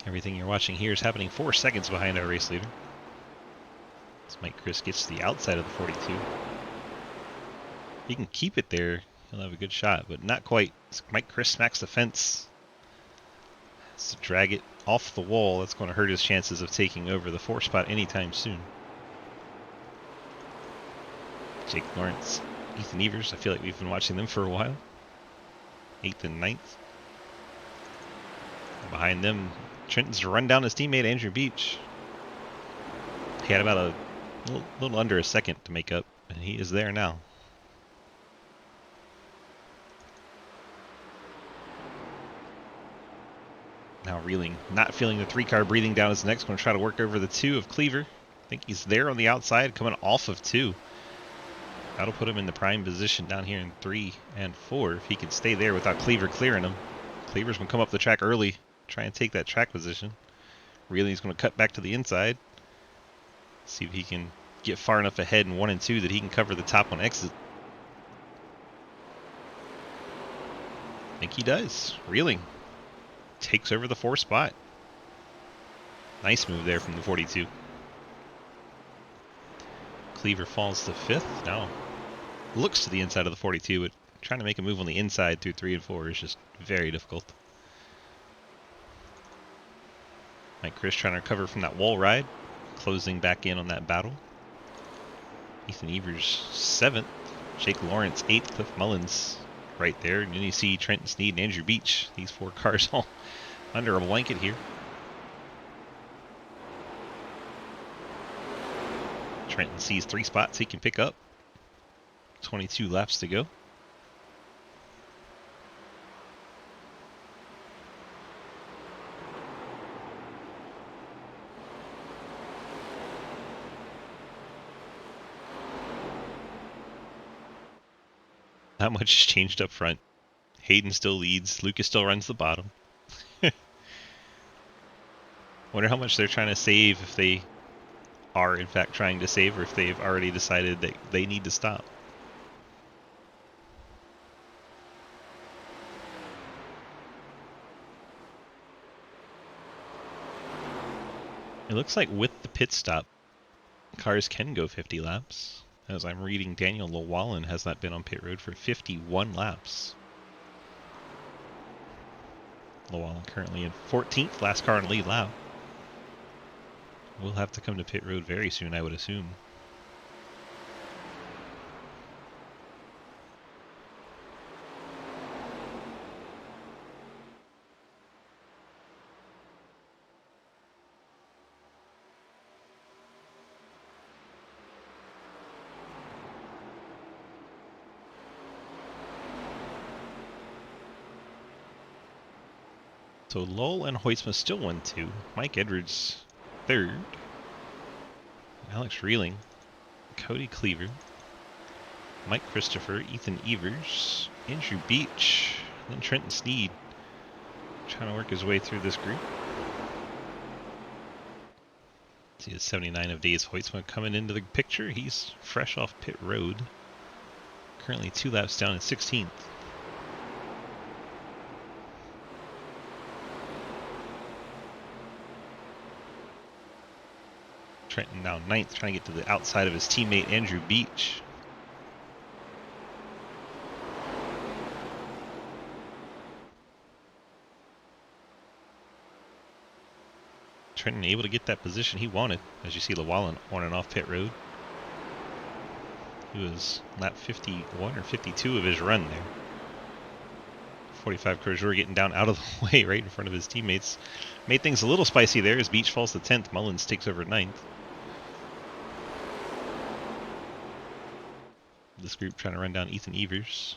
Everything you're watching here is happening 4 seconds behind our race leader. As Mike Chris gets to the outside of the 42. If he can keep it there, he'll have a good shot, but not quite. As Mike Chris smacks the fence. Has to drag it off the wall. That's going to hurt his chances of taking over the 4 spot anytime soon. Jake Lawrence, Ethan Evers, I feel like we've been watching them for a while. 8th and 9th. And behind them, Trenton's run down his teammate Andrew Beach. He had about a little under a second to make up, and he is there now. Now Reeling, not feeling the 3-car breathing down his neck, going to try to work over the 2 of Cleaver. I think he's there on the outside, coming off of 2. That'll put him in the prime position down here in 3 and 4 if he can stay there without Cleaver clearing him. Cleaver's going to come up the track early, try and take that track position. Reeling's going to cut back to the inside. See if he can get far enough ahead in 1 and 2 that he can cover the top on exit. I think he does. Reeling takes over the 4 spot. Nice move there from the 42. Cleaver falls to 5th. Now looks to the inside of the 42, but trying to make a move on the inside through 3 and 4 is just very difficult. Mike Chris trying to recover from that wall ride, closing back in on that battle. Ethan Evers 7th. Jake Lawrence 8th. Cliff Mullins right there. And then you see Trenton Sneed and Andrew Beach. These 4 cars all under a blanket here. Trenton sees 3 spots he can pick up. 22 laps to go. Not much has changed up front. Hayden still leads. Lucas still runs the bottom. Wonder how much they're trying to save, if they are in fact trying to save, or if they've already decided that they need to stop. It looks like with the pit stop, cars can go 50 laps. As I'm reading, Daniel Llewellyn has not been on pit road for 51 laps. Llewellyn currently in 14th, last car on lead lap. We'll have to come to pit road very soon, I would assume. So Lowell and Hoytsma still 1-2. Mike Edwards 3rd. Alex Reeling. Cody Cleaver. Mike Christopher. Ethan Evers. Andrew Beach. And then Trenton Sneed. Trying to work his way through this group. See the 79 of Days Hoytsma coming into the picture. He's fresh off pit road. Currently 2 laps down in 16th. Trenton now 9th, trying to get to the outside of his teammate Andrew Beach. Trenton able to get that position he wanted, as you see Llewellyn on and off pit road. He was lap 51 or 52 of his run there. 45 Crozier getting down out of the way right in front of his teammates. Made things a little spicy there as Beach falls to 10th. Mullins takes over 9th. This group trying to run down Ethan Evers.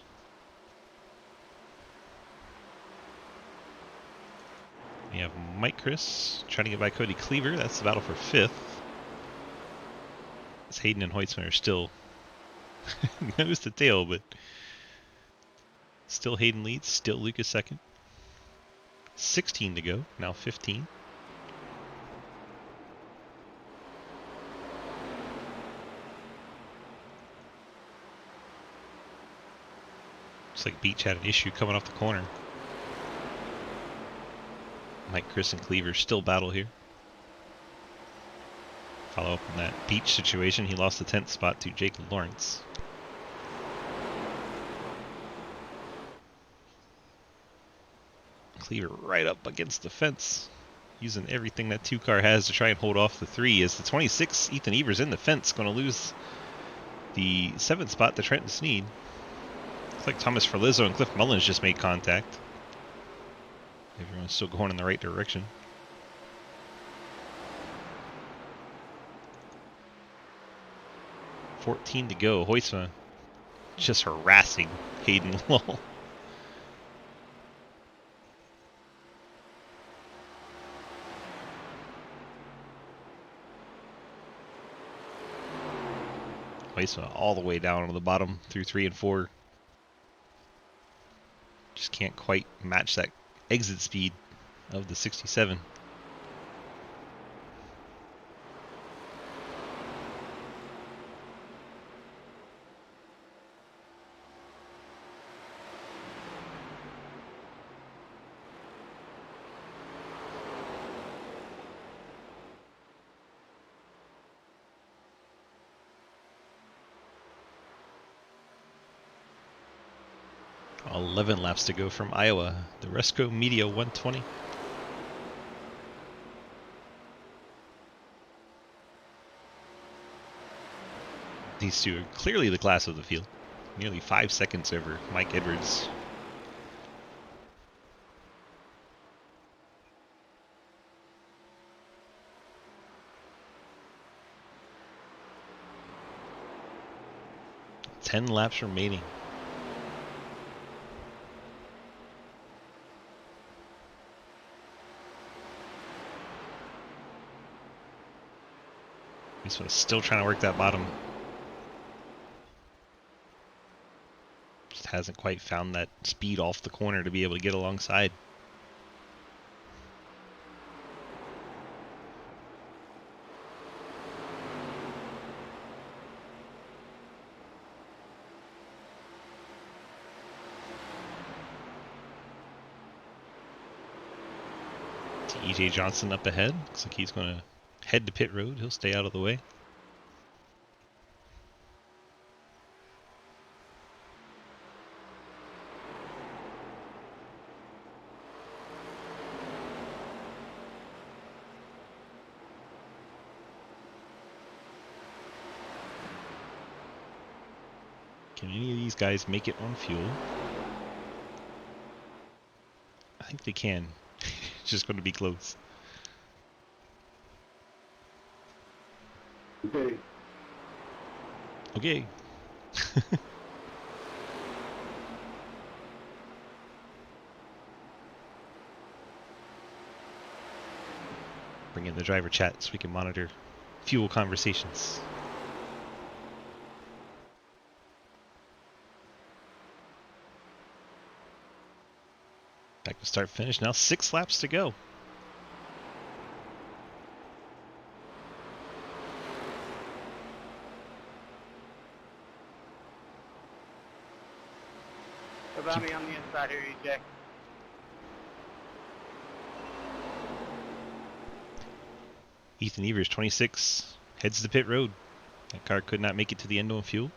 We have Mike Chris trying to get by Cody Cleaver. That's the battle for 5th. As Hayden and Hoytsma are still nose to tail, but still Hayden leads, still Lucas 2nd. 16 to go, now 15. Looks like Beach had an issue coming off the corner. Mike, Chris, and Cleaver still battle here. Follow up on that beach situation. He lost the 10th spot to Jake Lawrence. Cleaver right up against the fence, using everything that 2-car has to try and hold off the 3. As the 26, Ethan Evers in the fence, going to lose the 7th spot to Trenton Sneed. Looks like Thomas Ferlizzo and Cliff Mullins just made contact. Everyone's still going in the right direction. $14 to go. Huisma just harassing Hayden Lull. Huisma all the way down on the bottom through 3 and 4. Just can't quite match that exit speed of the 67. — 11 laps to go from Iowa. The Resco Media 120. These two are clearly the class of the field. Nearly 5 seconds over Mike Edwards. Ten laps remaining. This one's still trying to work that bottom. Just hasn't quite found that speed off the corner to be able to get alongside. EJ Johnson up ahead. Looks like he's going to head to pit road. He'll stay out of the way. Can any of these guys make it on fuel? I think they can. It's just going to be close. Okay. Okay. Bring in the driver chat so we can monitor fuel conversations. Back to start finish now. 6 laps to go. About me on the inside here, EJ. Ethan Evers, 26, heads to pit road. That car could not make it to the end on fuel.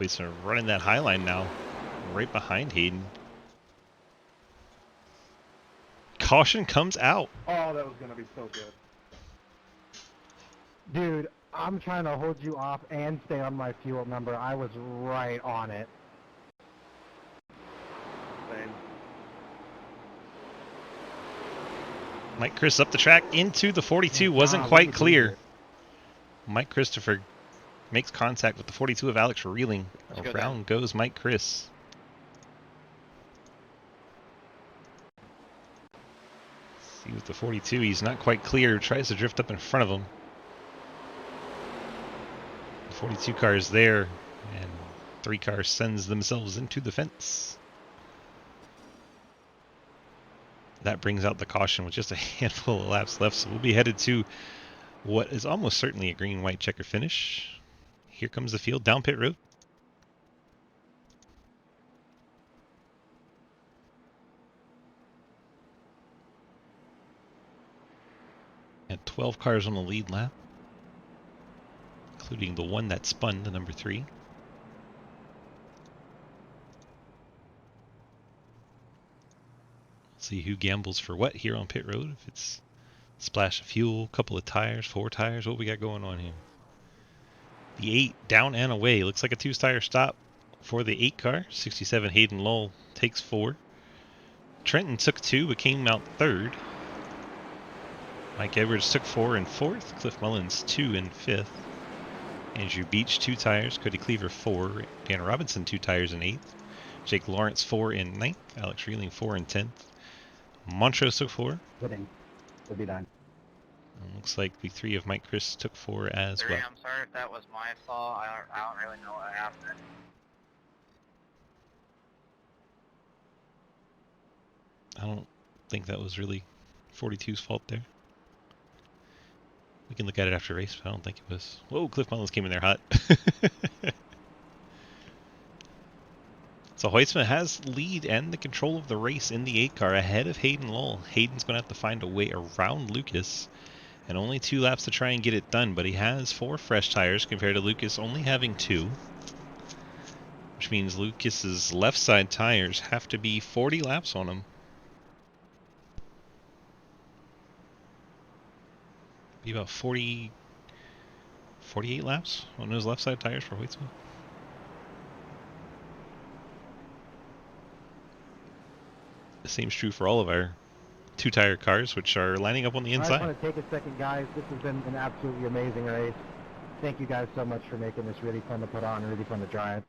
So running that high line now, right behind Hayden. Caution comes out. Oh, that was gonna be so good. Dude, I'm trying to hold you off and stay on my fuel number. I was right on it. Same. Mike Chris up the track into the 42. Wasn't quite clear. Mike Christopher makes contact with the 42 of Alex Reeling. Around goes Mike Chris. See with the 42, he's not quite clear. Tries to drift up in front of him. The 42 car is there, and 3 cars sends themselves into the fence. That brings out the caution with just a handful of laps left, so we'll be headed to what is almost certainly a green-white checker finish. Here comes the field down pit road. And 12 cars on the lead lap, including the one that spun, the number 3. See who gambles for what here on pit road. If it's splash of fuel, couple of tires, 4 tires, what we got going on here? The 8 down and away. Looks like a 2-tire stop for the 8 car. 67 Hayden Lowell takes 4. Trenton took 2 but came out 3rd. Mike Edwards took 4 and 4th. Cliff Mullins 2 and 5th. Andrew Beach 2 tires. Cody Cleaver 4. Dan Robinson 2 tires in 8th. Jake Lawrence 4 in 9th. Alex Reeling 4 in 10th. Montrose took 4. Pudding. We'll be done. And looks like the 3 of Mike Chris took 4 as well. I'm sorry if that was my fault. I don't really know what happened. I don't think that was really 42's fault there. We can look at it after race, but I don't think it was. Whoa, Cliff Mullins came in there hot. So Hoytsma has lead and the control of the race in the 8 car ahead of Hayden Lowell. Hayden's going to have to find a way around Lucas. And only 2 laps to try and get it done, but he has 4 fresh tires compared to Lucas only having 2. Which means Lucas's left side tires have to be 40 laps on him. Be about 48 laps on those left side tires for Hoytsma. The same's true for all of our 2-tire cars, which are lining up on the I inside. just want to take a second, guys. This has been an absolutely amazing race. Thank you guys so much for making this really fun to put on and really fun to drive.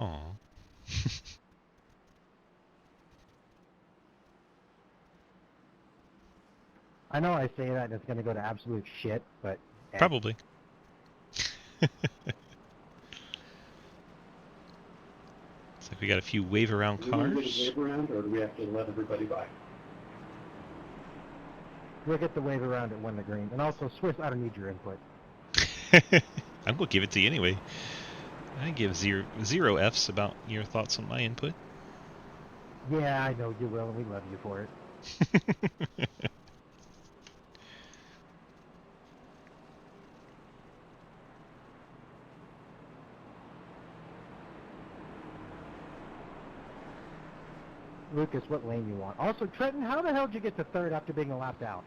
Aww. I know I say that and it's going to go to absolute shit, but... Probably. Looks like we got a few wave around cars. Wave around, or do we have to let everybody by? We'll get the wave around and win the green. And also, Swiss, I don't need your input. I'm going to give it to you anyway. I give zero F's about your thoughts on my input. Yeah, I know you will, and we love you for it. Lucas, what lane you want? Also, Trenton, how the hell did you get to 3rd after being a lap down?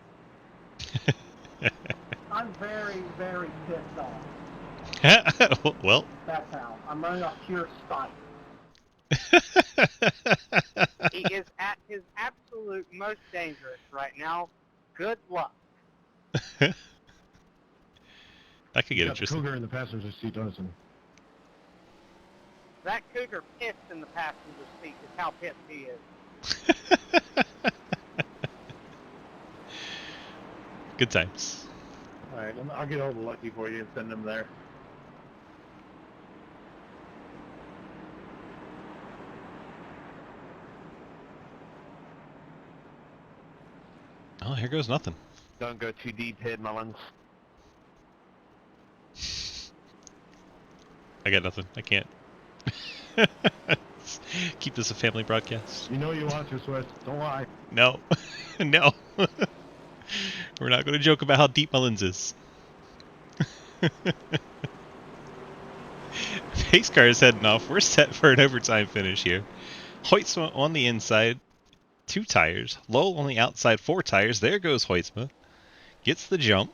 I'm very, very pissed off. Well. That's how. I'm running off pure spite. He is at his absolute most dangerous right now. Good luck. That could get Got interesting. Cougar in the passenger seat, Donnison. That cougar pissed in the passenger seat is how pissed he is. Good times. Alright, I'll get hold of Lucky for you and send him there. Oh, here goes nothing. Don't go too deep, Head Mullins. I got nothing. I can't. Keep this a family broadcast. You know you want to, Swiss. Don't lie. No. No. We're not going to joke about how deep Mullins is. Pace car is heading off. We're set for an overtime finish here. Hoytsma on the inside, 2 tires. Lowell on the outside, 4 tires. There goes Hoytsma. Gets the jump.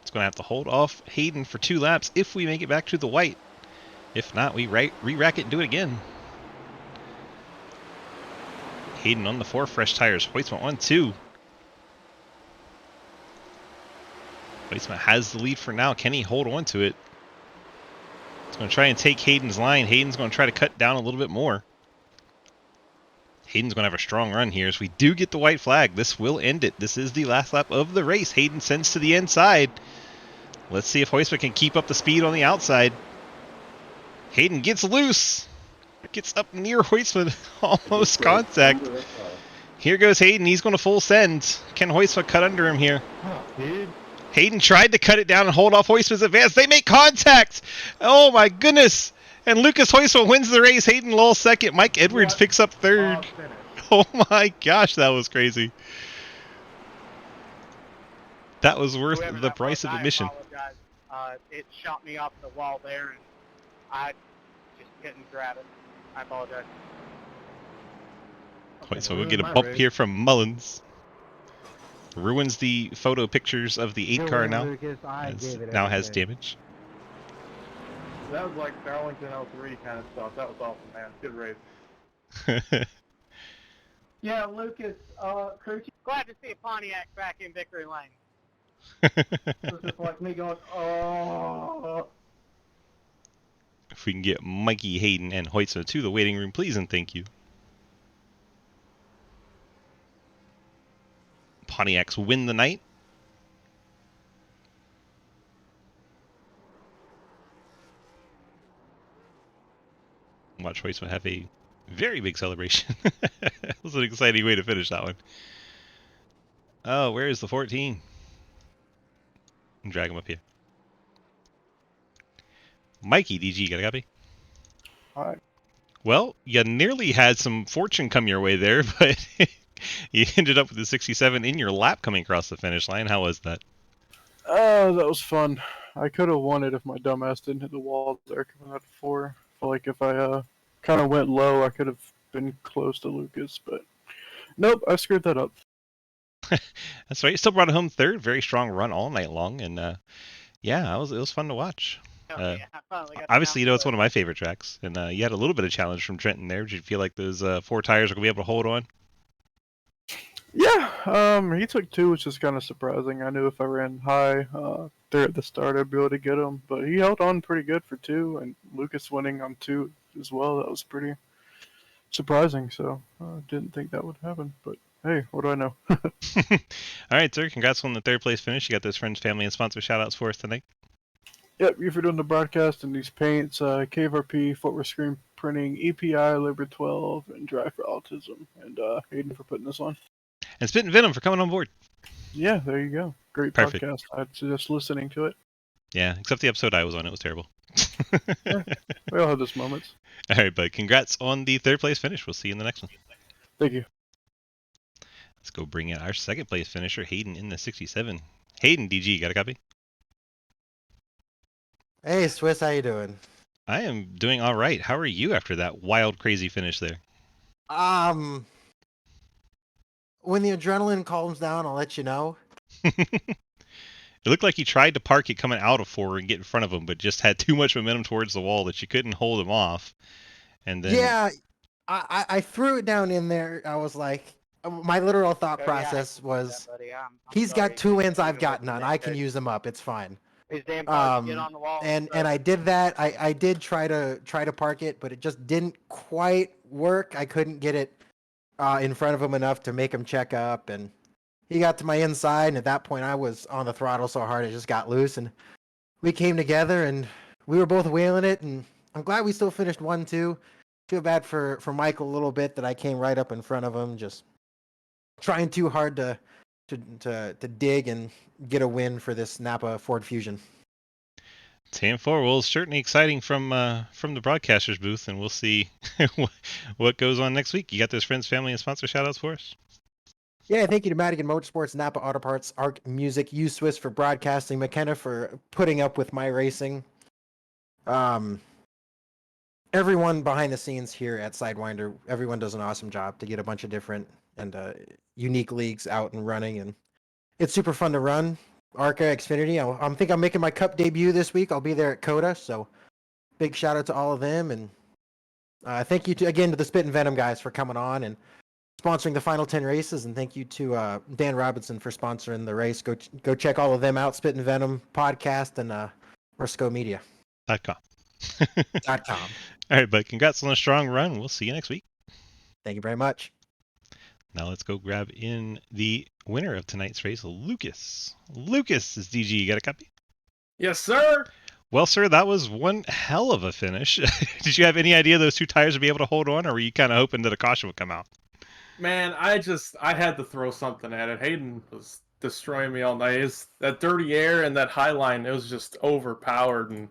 It's going to have to hold off Hayden for 2 laps if we make it back to the white. If not, we re-rack it and do it again. Hayden on the 4 fresh tires. Hoytsma on 2. Hoytsma has the lead for now. Can he hold on to it? It's going to try and take Hayden's line. Hayden's going to try to cut down a little bit more. Hayden's going to have a strong run here. As we do get the white flag, this will end it. This is the last lap of the race. Hayden sends to the inside. Let's see if Hoytsma can keep up the speed on the outside. Hayden gets loose. Gets up near Hoisman, almost contact. Here goes Hayden. He's going to full send. Can Hoisman cut under him here? Oh, dude. Hayden tried to cut it down and hold off Hoisman's advance. They make contact. Oh my goodness! And Lucas Hoisman wins the race. Hayden lulls second. Mike Edwards What? picks up third. Finish. Oh my gosh, that was crazy. That was worth Whoever the that price was, of admission. I apologize. It shot me off the wall there, and I just couldn't grab it. I apologize. Wait, so we'll ruined get a my bump race. here from Mullins. Ruins the photo pictures of the 8 Good car win, now. Lucas. I As gave it now has everything. damage. That was like Darlington L3 kind of stuff. That was awesome, man. Good race. Yeah, Lucas, crew chief Glad to see a Pontiac back in victory lane. was just like me going, oh. If we can get Mikey, Hayden, and Hoytza to the waiting room, please and thank you. Pontiacs win the night. Watch Hoytza have a very big celebration. That was an exciting way to finish that one. Oh, where is the 14? Drag him up here. Mikey, DG, got a copy? Alright. Well, you nearly had some fortune come your way there, but you ended up with the 67 in your lap coming across the finish line. How was that? That was fun. I could have won it if my dumbass didn't hit the wall there coming out of 4. I feel like if I kind of went low, I could have been close to Lucas, but nope, I screwed that up. That's right. You still brought it home third. Very strong run all night long, and yeah, it was fun to watch. Oh, Uh, yeah, I finally got Obviously, you know it's one one of my favorite tracks, and you had a little bit of challenge from Trenton there. Did you feel like those 4 tires are gonna be able to hold on? Yeah, he took 2, which is kind of surprising. I knew if I ran high there at the start, I'd be able to get him, but he held on pretty good for 2, and Lucas winning on 2 as well. That was pretty surprising, so I didn't think that would happen, but hey, what do I know? All right, sir. Congrats on the 3rd place finish. You got those friends, family, and sponsor shout-outs for us tonight. Yep, you for doing the broadcast and these paints, KVRP, Footwear Screen Printing, EPI, Liber 12, and Drive for Autism, and Hayden for putting this on. And Spittin Venom for coming on board. Yeah, there you go. Great Perfect. podcast. I'd suggest listening to it. Yeah, except the episode I was on. It was terrible. We all have those moments. All right, bud. Congrats on the 3rd place finish. We'll see you in the next one. Thank you. Let's go bring in our 2nd place finisher, Hayden, in the 67. Hayden, DG, got a copy? Hey, Swiss, how you doing? I am doing all right. How are you after that wild, crazy finish there? When the adrenaline calms down, I'll let you know. It looked like you tried to park it coming out of 4 and get in front of him, but just had too much momentum towards the wall that you couldn't hold him off. And then Yeah, I threw it down in there. I was like, my literal thought Oh, yeah, I process can see was, that, buddy. I'm he's sorry. got 2 wins, I've Even got with none. the I can damn use them up. It's fine. These damn cars get on the wall. And so- I did that. I did try to park it, but it just didn't quite work. I couldn't get it in front of him enough to make him check up, and he got to my inside, and at that point I was on the throttle so hard it just got loose, and we came together and we were both wheeling it, and I'm glad we still finished 1-2. Feel bad for Michael a little bit that I came right up in front of him, just trying too hard to dig and get a win for this Napa Ford Fusion. 10-4. Well, it's certainly exciting from the broadcaster's booth, and we'll see what goes on next week. You got those friends, family, and sponsor shout-outs for us? Yeah, thank you to Madigan Motorsports, Napa Auto Parts, Arc Music, U-Swiss for broadcasting, McKenna for putting up with my racing. Everyone behind the scenes here at Sidewinder, everyone does an awesome job to get a bunch of different and unique leagues out and running, and it's super fun to run. ARCA, Xfinity, I think I'm making my Cup debut this week. I'll be there at COTA, so big shout out to all of them, and thank you again to the Spittin Venom guys for coming on and sponsoring the final 10 races, and thank you to Dan Robinson for sponsoring the race. Go check all of them out, Spittin Venom podcast and Risco Media. .com. .com. All right, bud. Congrats on a strong run. We'll see you next week. Thank you very much. Now let's go grab in the winner of tonight's race, Lucas. Lucas is DG. You got a copy? Yes, sir. Well, sir, that was one hell of a finish. Did you have any idea those two tires would be able to hold on, or were you kind of hoping that a caution would come out? Man, I had to throw something at it. Hayden was destroying me all night. That dirty air and that high line, it was just overpowered, and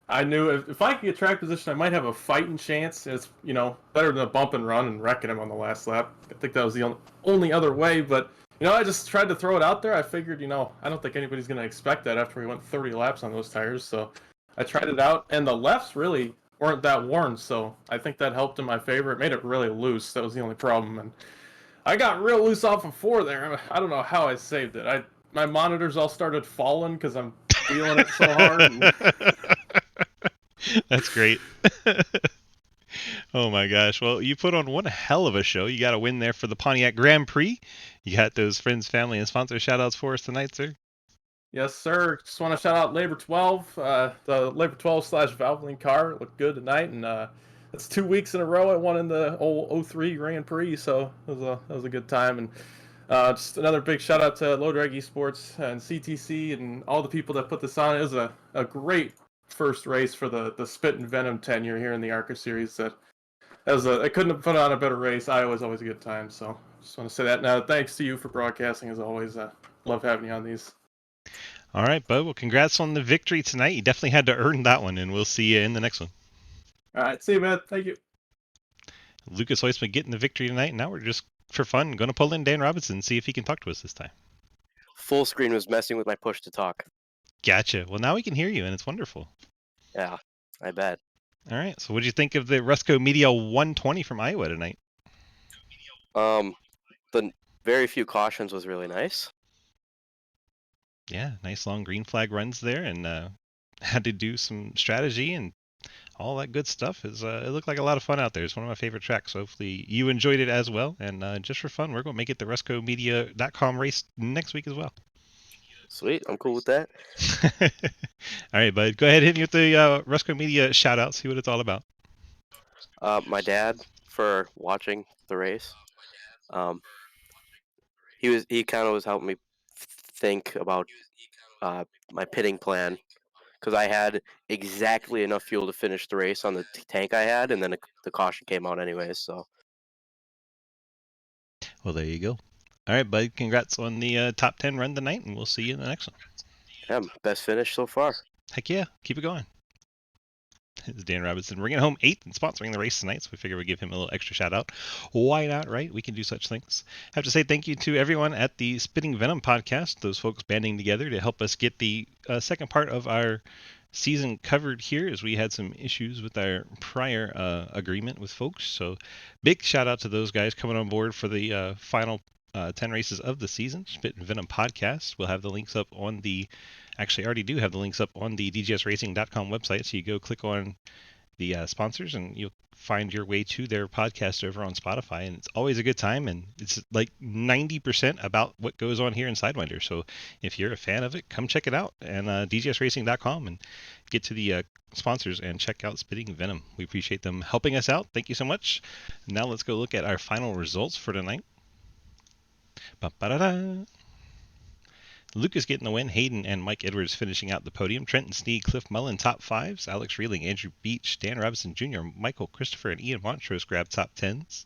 I knew if I could get track position, I might have a fighting chance. It's, better than a bump and run and wrecking him on the last lap. I think that was the only other way, but, I just tried to throw it out there. I figured, I don't think anybody's going to expect that after we went 30 laps on those tires, so I tried it out, and the lefts really weren't that worn, so I think that helped in my favor. It made it really loose. That was the only problem, and I got real loose off of 4 there. I don't know how I saved it. My monitors all started falling because I'm wheeling it so hard. And... That's great. Oh my gosh. Well, you put on one hell of a show. You got a win there for the Pontiac Grand Prix. You got those friends, family, and sponsor shout-outs for us tonight, sir? Yes, sir. Just want to shout out Labor 12, the Labor 12/Valvoline car. It looked good tonight, and it's 2 weeks in a row I won in the old 03 Grand Prix, so that was a good time. And just another big shout out to Low Drag Esports and CTC and all the people that put this on. It was a great first race for the Spittin Venom tenure here in the ARCA series. I couldn't have put on a better race. Iowa's always a good time, so just want to say that. Now, thanks to you for broadcasting as always. Love having you on these. All right, bud. Well, congrats on the victory tonight. You definitely had to earn that one, and we'll see you in the next one. All right, see you, man. Thank you. Lucas Heusman getting the victory tonight, and now we're just, for fun, going to pull in Dan Robinson and see if he can talk to us this time. Full screen was messing with my push to talk. Gotcha. Well, now we can hear you, and it's wonderful. Yeah, I bet. All right. So what did you think of the Rusco Media 120 from Iowa tonight? The very few cautions was really nice. Yeah, nice long green flag runs there, and had to do some strategy and all that good stuff. It looked like a lot of fun out there. It's one of my favorite tracks. So hopefully you enjoyed it as well. And just for fun, we're going to make it the RuscoMedia.com race next week as well. Sweet. I'm cool with that. All right, bud. Go ahead and hit me with the Rusco Media shout out. See what it's all about. My dad for watching the race. He kind of was helping me think about my pitting plan, because I had exactly enough fuel to finish the race on the tank I had, and then the caution came out anyways. So. Well, there you go. All right, bud. Congrats on the top 10 run tonight, and we'll see you in the next one. Yeah, best finish so far. Heck yeah. Keep it going. This is Dan Robinson bringing home 8th and sponsoring the race tonight, so we figure we'd give him a little extra shout out. Why not, right? We can do such things. I have to say thank you to everyone at the Spittin Venom podcast, those folks banding together to help us get the second part of our season covered here, as we had some issues with our prior agreement with folks. So big shout out to those guys coming on board for the final 10 races of the season. Spittin Venom podcast. We'll have the links up on the Actually, I already do have the links up on the dgsracing.com website, so you go click on the sponsors and you'll find your way to their podcast over on Spotify, and it's always a good time, and it's like 90% about what goes on here in Sidewinder. So if you're a fan of it, come check it out, and dgsracing.com, and get to the sponsors and check out Spittin Venom. We appreciate them helping us out. Thank you so much. Now let's go look at our final results for tonight. Ba-ba-da-da. Lucas getting the win, Hayden and Mike Edwards finishing out the podium, Trenton Sneed, Cliff Mullen top 5s, Alex Reeling, Andrew Beach, Dan Robinson Jr., Michael Christopher, and Ian Montrose grabbed top 10s,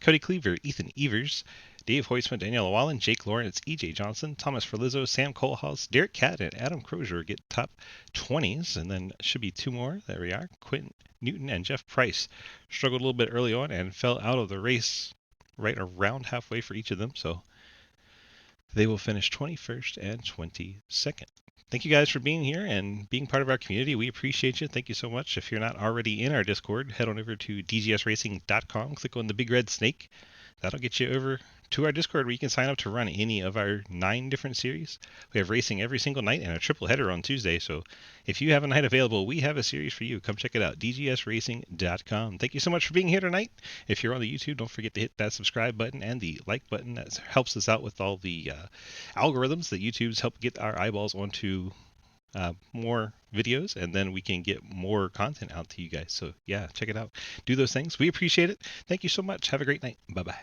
Cody Cleaver, Ethan Evers, Dave Hoisman, Danielle Wallen, Jake Lawrence, EJ Johnson, Thomas Ferlizzo, Sam Kohlhaas, Derek Catt, and Adam Crozier get top 20s, and then should be 2 more. There we are. Quentin Newton and Jeff Price struggled a little bit early on and fell out of the race right around halfway for each of them, so they will finish 21st and 22nd. Thank you guys for being here and being part of our community. We appreciate you. Thank you so much. If you're not already in our Discord, head on over to dgsracing.com, click on the big red snake. That'll get you over to our Discord, where you can sign up to run any of our 9 different series. We have racing every single night and a triple header on Tuesday. So if you have a night available, we have a series for you. Come check it out, dgsracing.com. Thank you so much for being here tonight. If you're on the YouTube, don't forget to hit that subscribe button and the like button. That helps us out with all the algorithms that YouTube's help get our eyeballs onto more videos, and then we can get more content out to you guys. So yeah, check it out. Do those things. We appreciate it. Thank you so much. Have a great night. Bye-bye.